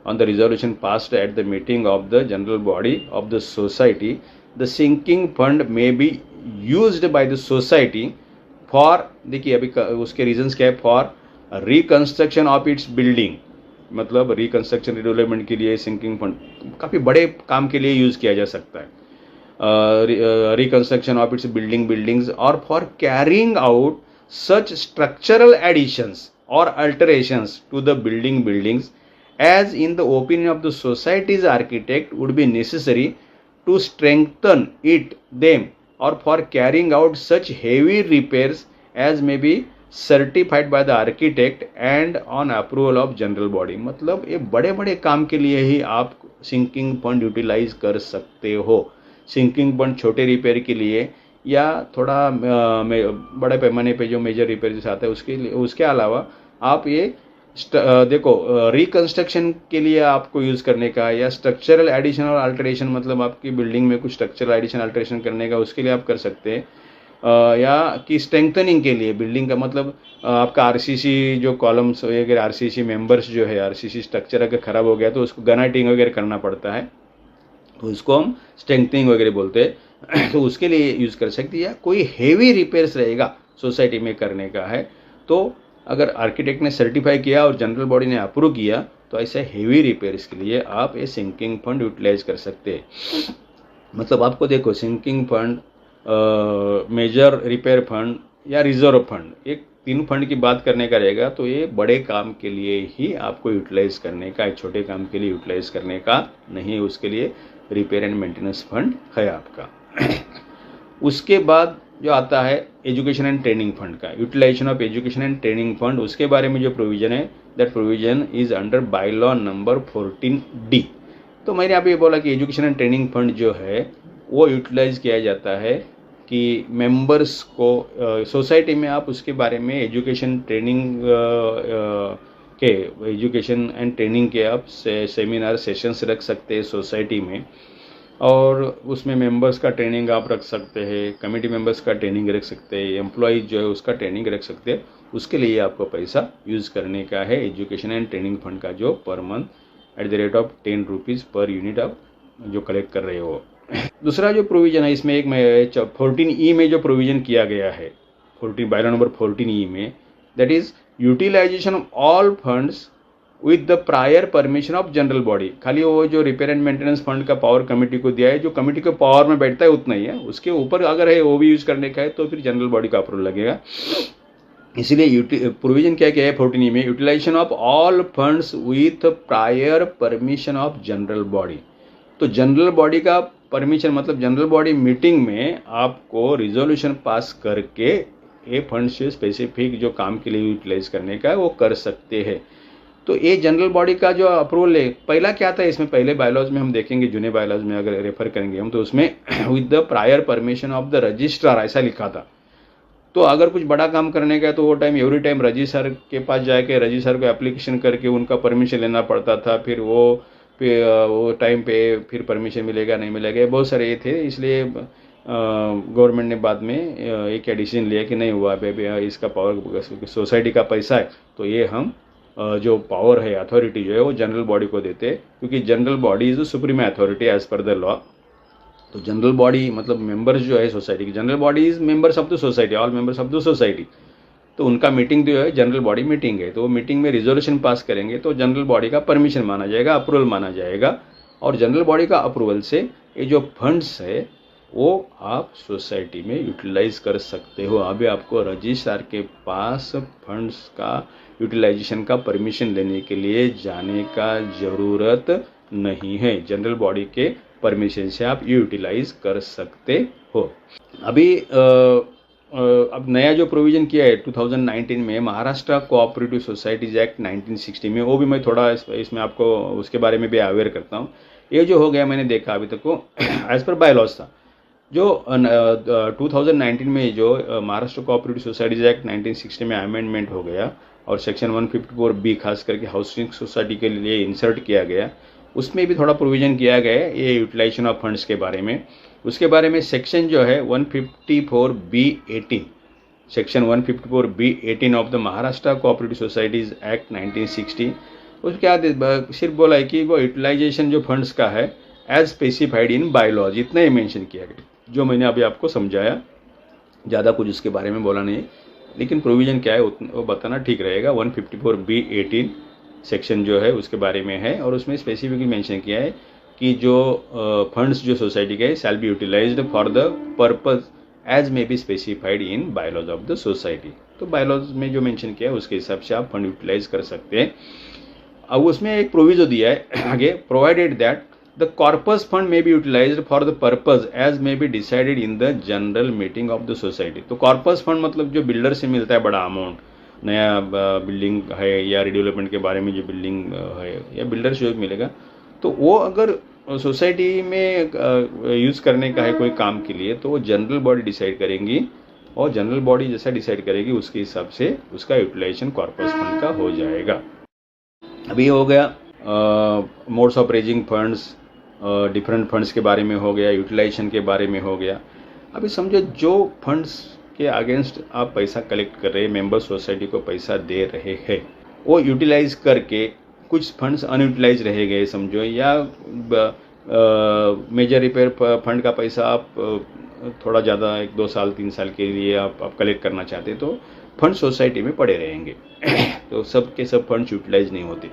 on the resolution passed at the meeting of the general body of the society, the sinking fund may be used by the society for, देखिए अभी उसके रीजंस क्या है, for reconstruction of it's building, मतलब reconstruction redevelopment के लिए sinking fund काफ़ी बड़े काम के लिए यूज़ किया जा सकता है, रिकंस्ट्रक्शन ऑफ इट्स बिल्डिंग्स, और for carrying out such structural additions और alterations to the buildings as in the opinion of the society's architect would be necessary to strengthen them, or for carrying out such heavy repairs as may be certified by the architect and on approval of general body। मतलब ये बड़े बड़े काम के लिए ही आप sinking fund utilise कर सकते हो। सिंकिंग फंड छोटे रिपेयर के लिए या थोड़ा बड़े पैमाने पे जो मेजर रिपेयर जैसे आता है उसके लिए, उसके अलावा आप ये देखो रिकंस्ट्रक्शन के लिए आपको यूज़ करने का, या स्ट्रक्चरल एडिशन और अल्टरेशन, मतलब आपकी बिल्डिंग में कुछ स्ट्रक्चरल एडिशन अल्टरेशन करने का, उसके लिए आप कर सकते हैं, या कि स्ट्रेंथनिंग के लिए बिल्डिंग का, मतलब आपका आरसीसी जो कॉलम्स वगैरह, आरसीसी मेंबर्स जो है, आरसीसी स्ट्रक्चर अगर ख़राब हो गया तो उसको गनाइटिंग वगैरह करना पड़ता है, तो उसको हम स्ट्रेंथनिंग वगैरह बोलते हैं, तो उसके लिए यूज़ कर सकते हैं। या कोई हेवी रिपेयर्स रहेगा सोसाइटी में करने का है, तो अगर आर्किटेक्ट ने सर्टिफाई किया और जनरल बॉडी ने अप्रूव किया, तो ऐसे हेवी रिपेयर्स के लिए आप ये सिंकिंग फंड यूटिलाइज कर सकते हैं। मतलब आपको देखो, sinking fund, major repair fund या रिजर्व फंड, एक 3 फंड की बात करने का रहेगा, तो ये बड़े काम के लिए ही आपको यूटिलाइज करने का, छोटे काम के लिए यूटिलाइज करने का नहीं, उसके लिए रिपेयर एंड मेंटेनेंस फंड है आपका। उसके बाद जो आता है एजुकेशन एंड ट्रेनिंग फंड का, utilisation of education and training fund, उसके बारे में जो प्रोविजन है, that provision is under bylaw number 14D। तो मैंने अभी बोला कि एजुकेशन एंड ट्रेनिंग फंड जो है वो यूटिलाइज किया जाता है कि मेंबर्स को सोसाइटी में आप उसके बारे में एजुकेशन एंड ट्रेनिंग के आप सेमिनार सेशंस रख सकते हैं सोसाइटी में, और उसमें मेंबर्स का ट्रेनिंग आप रख सकते हैं, कमेटी मेंबर्स का ट्रेनिंग रख सकते हैं, एम्प्लॉयज जो है उसका ट्रेनिंग रख सकते हैं। उसके लिए आपको पैसा यूज़ करने का है एजुकेशन एंड ट्रेनिंग फंड का, जो per month eight the rate of 10 rupees per unit आप जो कलेक्ट कर रहे हो। दूसरा जो प्रोविज़न है इसमें, एक 14E में जो प्रोविज़न किया गया है, 14 बाय लॉ नंबर 14E में, that is utilisation of all funds with the prior permission of general body. खाली वो जो रिपेयर एंड मेंटेनेंस फंड का पावर कमेटी को दिया है, जो कमेटी के पावर में बैठता है उतना ही है, उसके ऊपर अगर है वो भी यूज़ करने का है तो फिर जनरल बॉडी का अप्रूवल लगेगा। इसलिए प्रोविजन क्या क्या है 14E में, utilisation of all funds with prior permission of general body. तो जनरल बॉडी का परमिशन, मतलब जनरल बॉडी मीटिंग में आपको रिजोल्यूशन पास करके ये फंड से स्पेसिफिक जो काम के लिए यूटिलाइज करने का है वो कर सकते हैं। तो ये जनरल बॉडी का जो अप्रूवल है, पहला क्या था इसमें, पहले बायलॉज में हम देखेंगे, जुने बायलॉज में अगर रेफर करेंगे हम, तो उसमें with the prior permission of the registrar ऐसा लिखा था। तो अगर कुछ बड़ा काम करने का है तो वो टाइम एवरी टाइम रजिस्ट्रार के पास जाके रजिस्ट्रार को एप्लीकेशन करके उनका परमिशन लेना पड़ता था, फिर वो टाइम पे फिर परमिशन मिलेगा नहीं मिलेगा, बहुत सारे ये थे। इसलिए गवर्नमेंट ने बाद में एक डिसीजन लिया कि नहीं हुआ बेबी, इसका पावर सोसाइटी का पैसा है, तो ये हम जो पावर है, अथॉरिटी जो है वो जनरल बॉडी को देते हैं, क्योंकि general body is the supreme authority as per the law. तो जनरल बॉडी मतलब मेंबर्स जो है सोसाइटी की, general body is members of the society, all members of the society. तो उनका मीटिंग जो है जनरल बॉडी मीटिंग है, तो वो मीटिंग में रिजोल्यूशन पास करेंगे तो जनरल बॉडी का परमिशन माना जाएगा, अप्रूवल माना जाएगा, और जनरल बॉडी का अप्रूवल से ये जो फंड्स है वो आप सोसाइटी में यूटिलाइज कर सकते हो। अभी आपको रजिस्ट्रार के पास फंड्स का यूटिलाइजेशन का परमिशन लेने के लिए जाने का ज़रूरत नहीं है, जनरल बॉडी के परमिशन से आप यूटिलाइज कर सकते हो। अभी अब नया जो प्रोविज़न किया है 2019 में, महाराष्ट्र कोऑपरेटिव सोसाइटीज एक्ट 1960 में, वो भी मैं थोड़ा इसमें आपको उसके बारे में भी अवेयर करता हूँ। ये जो हो गया मैंने देखा अभी तक को एज पर बाय लॉज था, जो 2019 में जो महाराष्ट्र कोऑपरेटिव सोसाइटीज एक्ट 1960 में अमेंडमेंट हो गया, और सेक्शन 154B खास करके हाउसिंग सोसाइटी के लिए इंसर्ट किया गया, उसमें भी थोड़ा प्रोविज़न किया गया है ये यूटिलाइजेशन ऑफ फंड्स के बारे में। उसके बारे में सेक्शन जो है 154B18, section 154B18 of the Maharashtra cooperative societies act 1960, उस क्या सिर्फ बोला है कि वो यूटिलाइजेशन जो फंड्स का है एज स्पेसिफाइड इन बायलॉज, इतना ही मेंशन किया गया जो मैंने अभी आपको समझाया, ज़्यादा कुछ उसके बारे में बोला नहीं, लेकिन प्रोविज़न क्या है वो बताना ठीक रहेगा। 154B18 सेक्शन जो है उसके बारे में है और उसमें स्पेसिफिकली मेंशन किया है कि जो फंड्स जो सोसाइटी के shall be utilised for the purpose as may be specified in bylaws of the society. तो बायलॉज में जो मेंशन किया है उसके हिसाब से आप फंड यूटिलाइज कर सकते हैं। अब उसमें एक प्रोविजो दिया है आगे, provided that the corpus fund may be utilised for the purpose as may be decided in the general meeting of the society. तो कॉर्पस फंड मतलब जो बिल्डर से मिलता है बड़ा अमाउंट, नया बिल्डिंग है या रिडेवलपमेंट के बारे में जो बिल्डिंग है या बिल्डर से जो मिलेगा, तो वो अगर सोसाइटी में यूज़ करने का है कोई काम के लिए तो वो जनरल बॉडी डिसाइड करेंगी और जनरल बॉडी जैसा डिसाइड करेगी उसके हिसाब से उसका यूटिलाइजेशन कॉर्पस फंड का हो जाएगा। अभी हो गया modes of raising funds, different funds के बारे में हो गया, यूटिलाइजेशन के बारे में हो गया। अभी समझो जो फंड्स के अगेंस्ट आप पैसा कलेक्ट कर रहे हैं, मेंबर सोसाइटी को पैसा दे रहे हैं, वो यूटिलाइज करके कुछ फंड्स अनयूटिलाइज रह गए समझो, या मेजर रिपेयर फंड का पैसा आप थोड़ा ज़्यादा 1-2 साल 3 साल के लिए आप कलेक्ट करना चाहते हैं तो फंड सोसाइटी में पड़े रहेंगे तो सब के सब फंड्स यूटिलाइज नहीं होते।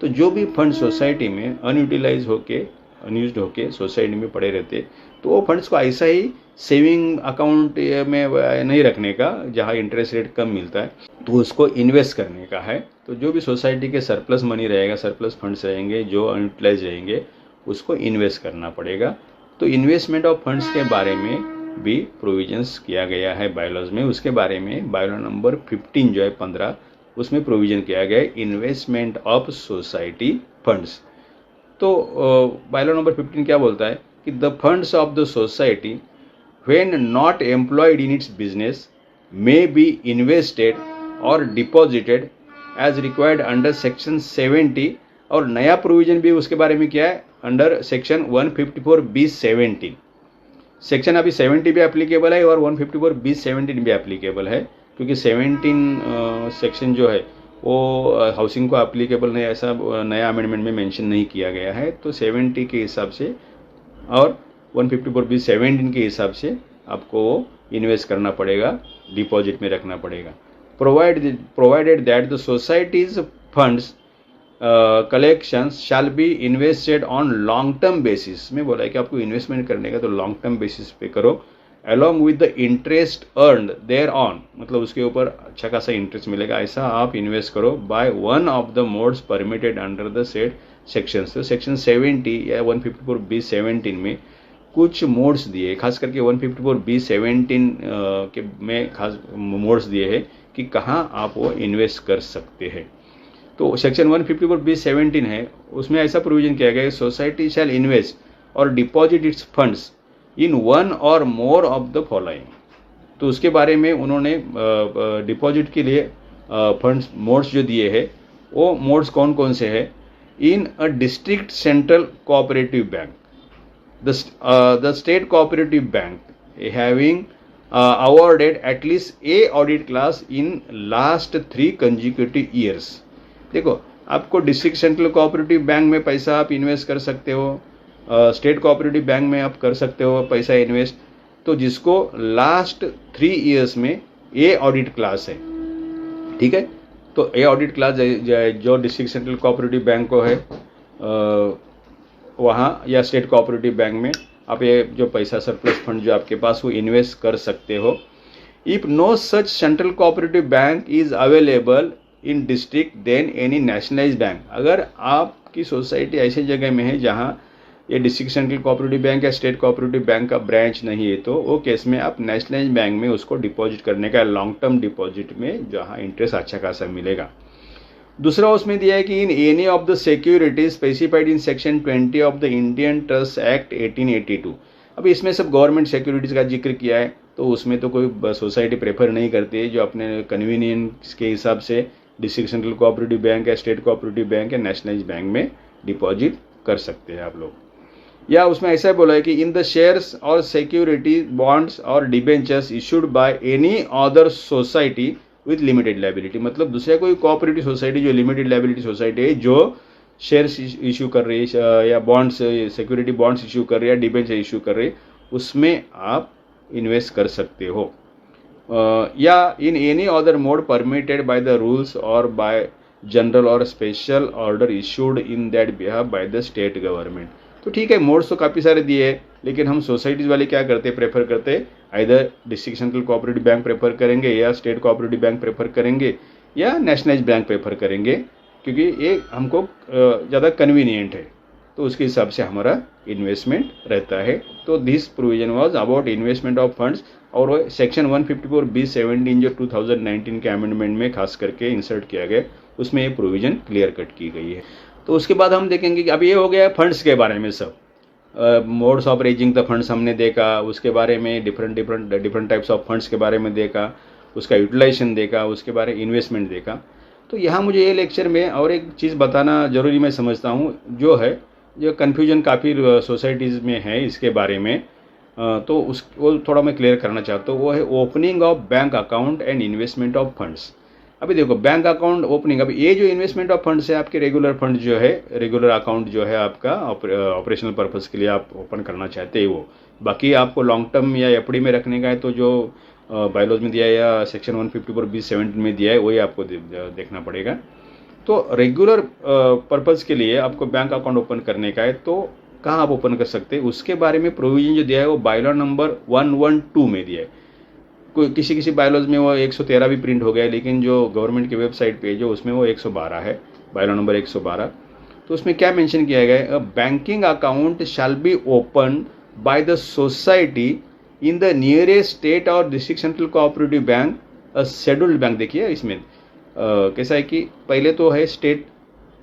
तो जो भी फंड सोसाइटी में अनयूटिलाइज होके अनयूज्ड होके सोसाइटी में पड़े रहते तो वो फंड्स को ऐसा ही सेविंग अकाउंट में नहीं रखने का जहाँ इंटरेस्ट रेट कम मिलता है, तो उसको इन्वेस्ट करने का है। तो जो भी सोसाइटी के सरप्लस मनी रहेगा, सरप्लस फंड्स रहेंगे जो अनयूटिलाइज रहेंगे, उसको इन्वेस्ट करना पड़ेगा। तो इन्वेस्टमेंट ऑफ फंड्स के बारे में भी प्रोविजंस किया गया है बायलॉज में। उसके बारे में बायलॉ नंबर 15 जो है 15, उसमें प्रोविजन किया गया है इन्वेस्टमेंट ऑफ सोसाइटी फंड्स। तो बायलॉ नंबर 15 क्या बोलता है कि the funds of the society when not employed in its business may be invested और deposited as required under section 70, और नया प्रोविजन भी उसके बारे में किया है अंडर सेक्शन 154B17। सेक्शन अभी 70 भी एप्लीकेबल है और 154B17 भी एप्लीकेबल है, क्योंकि 17 सेक्शन जो है वो हाउसिंग को एप्लीकेबल नहीं, ऐसा नया अमेंडमेंट में मेंशन नहीं किया गया है। तो 70 के हिसाब से और 154B17 के हिसाब से आपको इन्वेस्ट करना पड़ेगा, डिपॉजिट में रखना पड़ेगा। Provided that the societies funds collections shall be invested on long term basis में बोला है कि आपको इन्वेस्टमेंट करने का तो लॉन्ग टर्म बेसिस पे करो, along with the interest earned thereon, मतलब उसके ऊपर अच्छा खासा इंटरेस्ट मिलेगा, ऐसा आप इन्वेस्ट करो by one of the modes permitted under the said sections. तो सेक्शन 70 या 154B17 में कुछ मोड्स दिए, खास करके 154B17 के में खास मोड्स दिए हैं कि कहाँ आप वो इन्वेस्ट कर सकते हैं। तो सेक्शन 154B17 है, उसमें ऐसा प्रोविजन किया गया है सोसाइटी शैल इन्वेस्ट और deposit it's funds in one और मोर ऑफ द फॉलोइंग। तो उसके बारे में उन्होंने डिपॉजिट के लिए फंड्स मोड्स जो दिए हैं, वो मोड्स कौन कौन से हैं? In a district central cooperative bank, the state cooperative bank having awarded at least A audit class in last 3 consecutive years। देखो, आपको डिस्ट्रिक्ट सेंट्रल कोऑपरेटिव बैंक में पैसा आप इन्वेस्ट कर सकते हो, स्टेट कोऑपरेटिव बैंक में आप कर सकते हो पैसा इन्वेस्ट, तो जिसको लास्ट 3 ईयर्स में ए ऑडिट क्लास है, ठीक है। तो ए ऑडिट क्लास जो डिस्ट्रिक्ट सेंट्रल कोऑपरेटिव बैंक को है वहाँ या स्टेट कोऑपरेटिव बैंक में आप ये जो पैसा सरप्लस फंड जो आपके पास वो इन्वेस्ट कर सकते हो। If no such central cooperative bank is available in district then any nationalise bank. अगर आपकी सोसाइटी ऐसी जगह में है जहाँ ये डिस्ट्रिक्ट सेंट्रल कोऑपरेटिव बैंक या स्टेट कोऑपरेटिव बैंक का ब्रांच नहीं है, तो वो केस में आप नेशनलाइज बैंक में उसको डिपॉजिट करने का, लॉन्ग टर्म डिपॉजिट में जहाँ इंटरेस्ट अच्छा खासा मिलेगा। दूसरा उसमें दिया है कि in any of the securities specified in section 20 of the Indian trust act 1882। अब इसमें सब गवर्नमेंट सिक्योरिटीज़ का जिक्र किया है, तो उसमें तो कोई सोसाइटी प्रेफर नहीं करती है, जो अपने कन्वीनियंस के हिसाब से डिस्ट्रिक्ट सेंट्रल कोऑपरेटिव बैंक या स्टेट कोऑपरेटिव बैंक या नेशनलाइज बैंक में डिपॉजिट कर सकते हैं आप लोग। या उसमें ऐसा बोला है कि इन द शेयर्स और सिक्योरिटी बॉन्ड्स और debentures issued by any other society with limited liability, मतलब दूसरा कोई कोऑपरेटिव सोसाइटी जो लिमिटेड लायबिलिटी सोसाइटी है जो शेयर्स इशू कर रही है या बॉन्ड्स सिक्योरिटी बॉन्ड्स इशू कर रही है या डिबेंचर इशू कर रही है, उसमें आप इन्वेस्ट कर सकते हो। या इन any other mode permitted by the rules और bye general or special order issued in that behalf by the state government. तो ठीक है, मोड्स तो काफ़ी सारे दिए हैं, लेकिन हम सोसाइटीज़ वाले क्या करते प्रेफर करते, either district central cooperative bank prefer करेंगे या स्टेट कोऑपरेटिव बैंक प्रेफर करेंगे या नेशनलाइज बैंक प्रेफर करेंगे, क्योंकि ये हमको ज़्यादा कन्वीनियंट है, तो उसके हिसाब से हमारा इन्वेस्टमेंट रहता है। तो this provision was about investment of funds, और सेक्शन 154B17 जो 2019 के अमेंडमेंट में खास करके इंसर्ट किया गया, उसमें ये प्रोविजन क्लियर कट की गई है। तो उसके बाद हम देखेंगे कि अब ये हो गया फंड्स के बारे में सब, modes of raising the funds हमने देखा, उसके बारे में डिफरेंट टाइप्स ऑफ फंड्स के बारे में देखा, उसका यूटिलाइजेशन देखा, उसके बारे में इन्वेस्टमेंट देखा। तो यहाँ मुझे ये लेक्चर में और एक चीज़ बताना जरूरी मैं समझता हूँ, जो कन्फ्यूजन काफ़ी सोसाइटीज़ में है इसके बारे में, तो वो थोड़ा मैं क्लियर करना चाहता हूँ। वो है opening of bank account and investment of funds. अभी देखो, बैंक अकाउंट ओपनिंग, अभी ये जो इन्वेस्टमेंट ऑफ फंड्स है आपके रेगुलर फंड जो है, रेगुलर अकाउंट जो है आपका ऑपरेशनल पर्पस के लिए आप ओपन करना चाहते हैं वो, बाकी आपको लॉन्ग टर्म या एफडी में रखने का है तो जो बायलॉज में दिया है या सेक्शन 154B17 में दिया है वही आपको देखना पड़ेगा। तो रेगुलर पर्पस के लिए आपको बैंक अकाउंट ओपन करने का है तो कहाँ आप ओपन कर सकते हैं, उसके बारे में प्रोविजन जो दिया है वो बायलॉ नंबर 112 में दिया है। कोई किसी बायलॉज में वो 113 भी प्रिंट हो गया है, लेकिन जो गवर्नमेंट की वेबसाइट पे जो उसमें वो 112 है, बायलॉ नंबर 112। तो उसमें क्या मेंशन किया गया है, banking account shall be open by the society in the nearest state or district central cooperative bank, scheduled bank. देखिए इसमें कैसा है कि पहले तो है स्टेट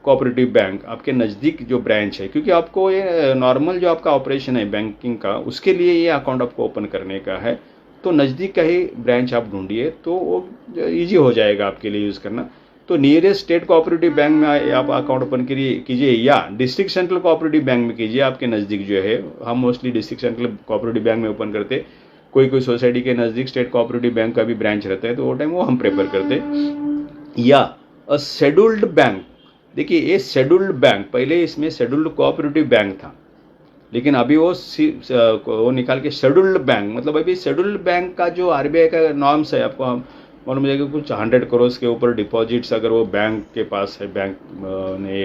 कोऑपरेटिव बैंक आपके नज़दीक जो ब्रांच है, क्योंकि आपको ये नॉर्मल जो आपका ऑपरेशन है बैंकिंग का, उसके लिए ये अकाउंट आपको ओपन करने का है, तो नज़दीक का ही ब्रांच आप ढूंढिए तो वो ईजी हो जाएगा आपके लिए यूज़ करना। तो नियरेस्ट स्टेट कोऑपरेटिव बैंक में आप अकाउंट ओपन कीजिए या डिस्ट्रिक्ट सेंट्रल कोऑपरेटिव बैंक में कीजिए, आपके नज़दीक जो है। हम mostly district central cooperative bank में ओपन करते, कोई सोसाइटी के नज़दीक स्टेट कोऑपरेटिव बैंक का भी ब्रांच रहता है तो वो टाइम वो हम प्रेफर करते। या शेड्यूल्ड बैंक, देखिए ये शेड्यूल्ड बैंक, पहले इसमें शेड्यूल्ड कोऑपरेटिव बैंक था, लेकिन अभी वो निकाल के शेड्यूल्ड बैंक, मतलब अभी शेड्यूल्ड बैंक का जो आरबीआई का नॉर्म्स है, आपको मालूम है कि कुछ 100 करोड़ के ऊपर डिपॉजिट्स अगर वो बैंक के पास है, बैंक ने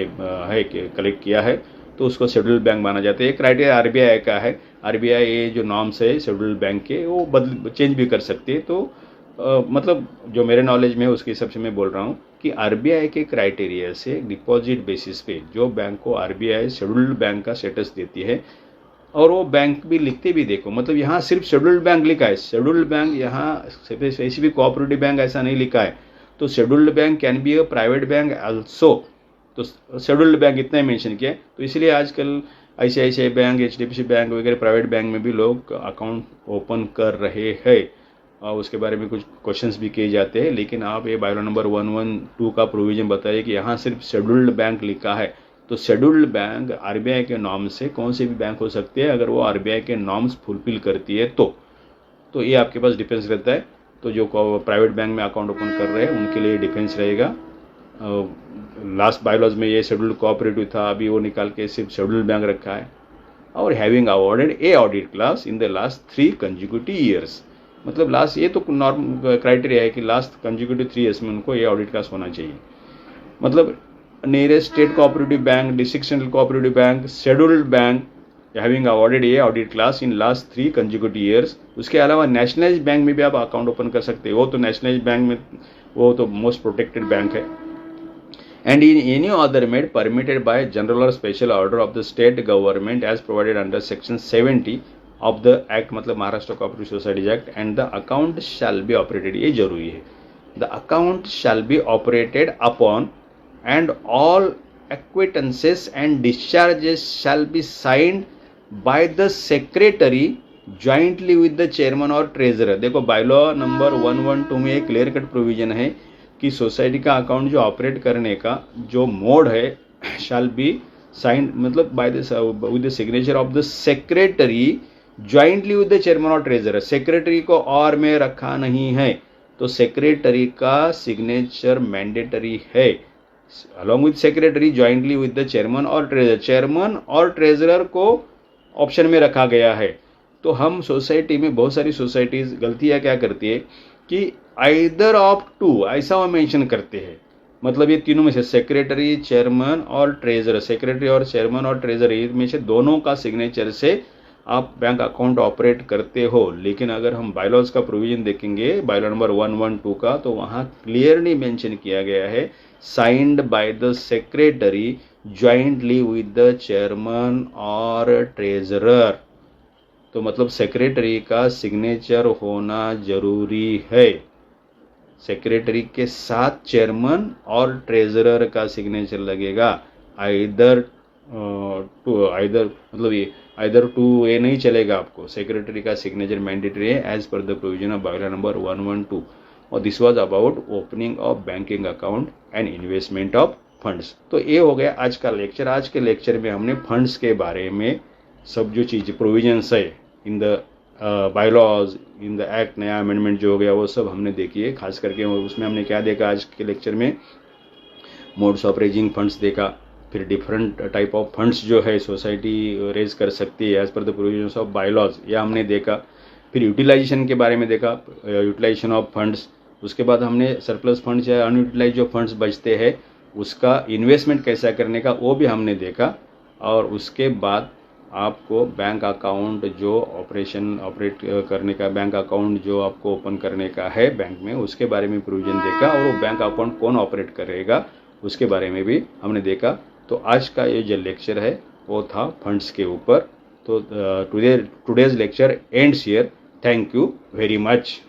है कि कलेक्ट किया है, तो उसको शेड्यूल्ड बैंक माना जाता है। ये क्राइटेरिया आरबीआई का है। आरबीआई ये जो नॉर्म्स है शेड्यूल्ड बैंक के वो चेंज भी कर सकती है। तो मतलब जो मेरे नॉलेज में है उसके हिसाब से मैं बोल रहा हूँ कि आरबीआई के क्राइटेरिया से डिपॉजिट बेसिस पे जो बैंक को आरबीआई शेड्यूल्ड बैंक का स्टेटस देती है, और वो बैंक भी लिखते भी देखो, मतलब यहाँ सिर्फ शेड्यूल्ड बैंक लिखा है, शेड्यूल्ड बैंक, यहाँ स्पेसिफिक कोऑपरेटिव बैंक ऐसा नहीं लिखा है। तो scheduled bank can be a private bank also, तो शेड्यूल्ड बैंक इतना ही मेंशन किया है। तो इसलिए आजकल आईसीआईसीआई बैंक, एचडीएफसी बैंक वगैरह प्राइवेट बैंक में भी लोग अकाउंट ओपन कर रहे हैं, और उसके बारे में कुछ क्वेश्चंस भी किए जाते हैं। लेकिन आप ये बायलॉ नंबर 112 का प्रोविजन बताइए कि यहाँ सिर्फ शेड्यूल्ड बैंक लिखा है, तो शेड्यूल्ड बैंक आरबीआई के नॉर्म से कौन से भी बैंक हो सकते हैं अगर वो आरबीआई के नॉर्म्स फुलफिल करती है तो ये आपके पास डिफेंस रहता है। तो जो प्राइवेट बैंक में अकाउंट ओपन कर रहे हैं उनके लिए डिफेंस रहेगा। लास्ट बायलॉज में ये शेड्यूल्ड कोऑपरेटिव था, अभी वो निकाल के सिर्फ शेड्यूल्ड बैंक रखा है। और having awarded A audit class in the last 3 consecutive years, मतलब लास्ट, ये तो नॉर्म क्राइटेरिया है कि लास्ट कंजिक्यूटिव 3 ईयर्स में उनको ये ऑडिट क्लास होना चाहिए। मतलब nearest state cooperative bank, district central cooperative bank, scheduled bank having awarded A audit class in last 3 consecutive years. उसके अलावा नेशनलाइज बैंक में भी आप अकाउंट ओपन कर सकते हो, तो नेशनलाइज बैंक में वो तो मोस्ट प्रोटेक्टेड बैंक है। And in any other made permitted by general or special order of the state government as provided under section 70 of the act, मतलब Maharashtra cooperative societies act, and the account shall be operated, ये जरूरी है, the account shall be operated upon and all acquittances and discharges shall be signed by the secretary jointly with the chairman और treasurer। देखो bylaw number 112 में एक clear cut provision है कि society का अकाउंट जो ऑपरेट करने का जो मोड है शैल बी साइंड मतलब by the with the signature of the secretary jointly with the chairman और ट्रेजरर। सेक्रेटरी को और में रखा नहीं है, तो सेक्रेटरी का सिग्नेचर मैंडेटरी है along with secretary jointly with the chairman और ट्रेजरर। चेयरमैन और ट्रेजरर को ऑप्शन में रखा गया है। तो हम सोसाइटी में बहुत सारी सोसाइटीज गलतियां क्या करती है कि आइदर ऑफ टू ऐसा वो मेंशन करते हैं, मतलब ये तीनों में से सेक्रेटरी, चेयरमैन और ट्रेजरर, सेक्रेटरी और चेयरमैन और ट्रेजरर इनमें से दोनों का सिग्नेचर से आप बैंक अकाउंट ऑपरेट करते हो। लेकिन अगर हम बायलॉज का प्रोविजन देखेंगे, बायलॉ नंबर 112 का, तो वहाँ क्लियरली मेंशन किया गया है signed by the secretary jointly with the chairman और ट्रेजरर। तो मतलब सेक्रेटरी का सिग्नेचर होना जरूरी है। सेक्रेटरी के साथ चेयरमैन और ट्रेजरर का सिग्नेचर लगेगा। आइदर मतलब ये आइदर टू ये नहीं चलेगा आपको। सेक्रेटरी का सिग्नेचर मैंडेटरी है as per the provision of bylaw number 112 और this was about opening of banking account and investment of funds. तो ये हो गया आज का लेक्चर। आज के लेक्चर में हमने फंड्स के बारे में सब जो चीज़ प्रोविजंस है in the bylaws, in the act, नया अमेंडमेंट जो हो गया वो सब हमने देखी है। खास करके उसमें हमने क्या देखा आज के लेक्चर में, मोड्स ऑफ रेजिंग फंड्स देखा, फिर डिफरेंट टाइप ऑफ फंड्स जो है सोसाइटी रेज कर सकती है as per the provisions of bylaws, यह हमने देखा। फिर यूटिलाइजेशन के बारे में देखा, यूटिलाइजेशन ऑफ फंड्स। उसके बाद हमने सरप्लस फंड्स या अनयूटिलाइज जो फंड्स बचते हैं उसका इन्वेस्टमेंट कैसा करने का वो भी हमने देखा। और उसके बाद आपको बैंक अकाउंट जो ऑपरेट करने का, बैंक अकाउंट जो आपको ओपन करने का है बैंक में, उसके बारे में प्रोविजन देखा। और वो बैंक अकाउंट कौन ऑपरेट करेगा उसके बारे में भी हमने देखा। तो आज का ये जो लेक्चर है वो था फंड्स के ऊपर। तो today's lecture ends here. Thank you very much.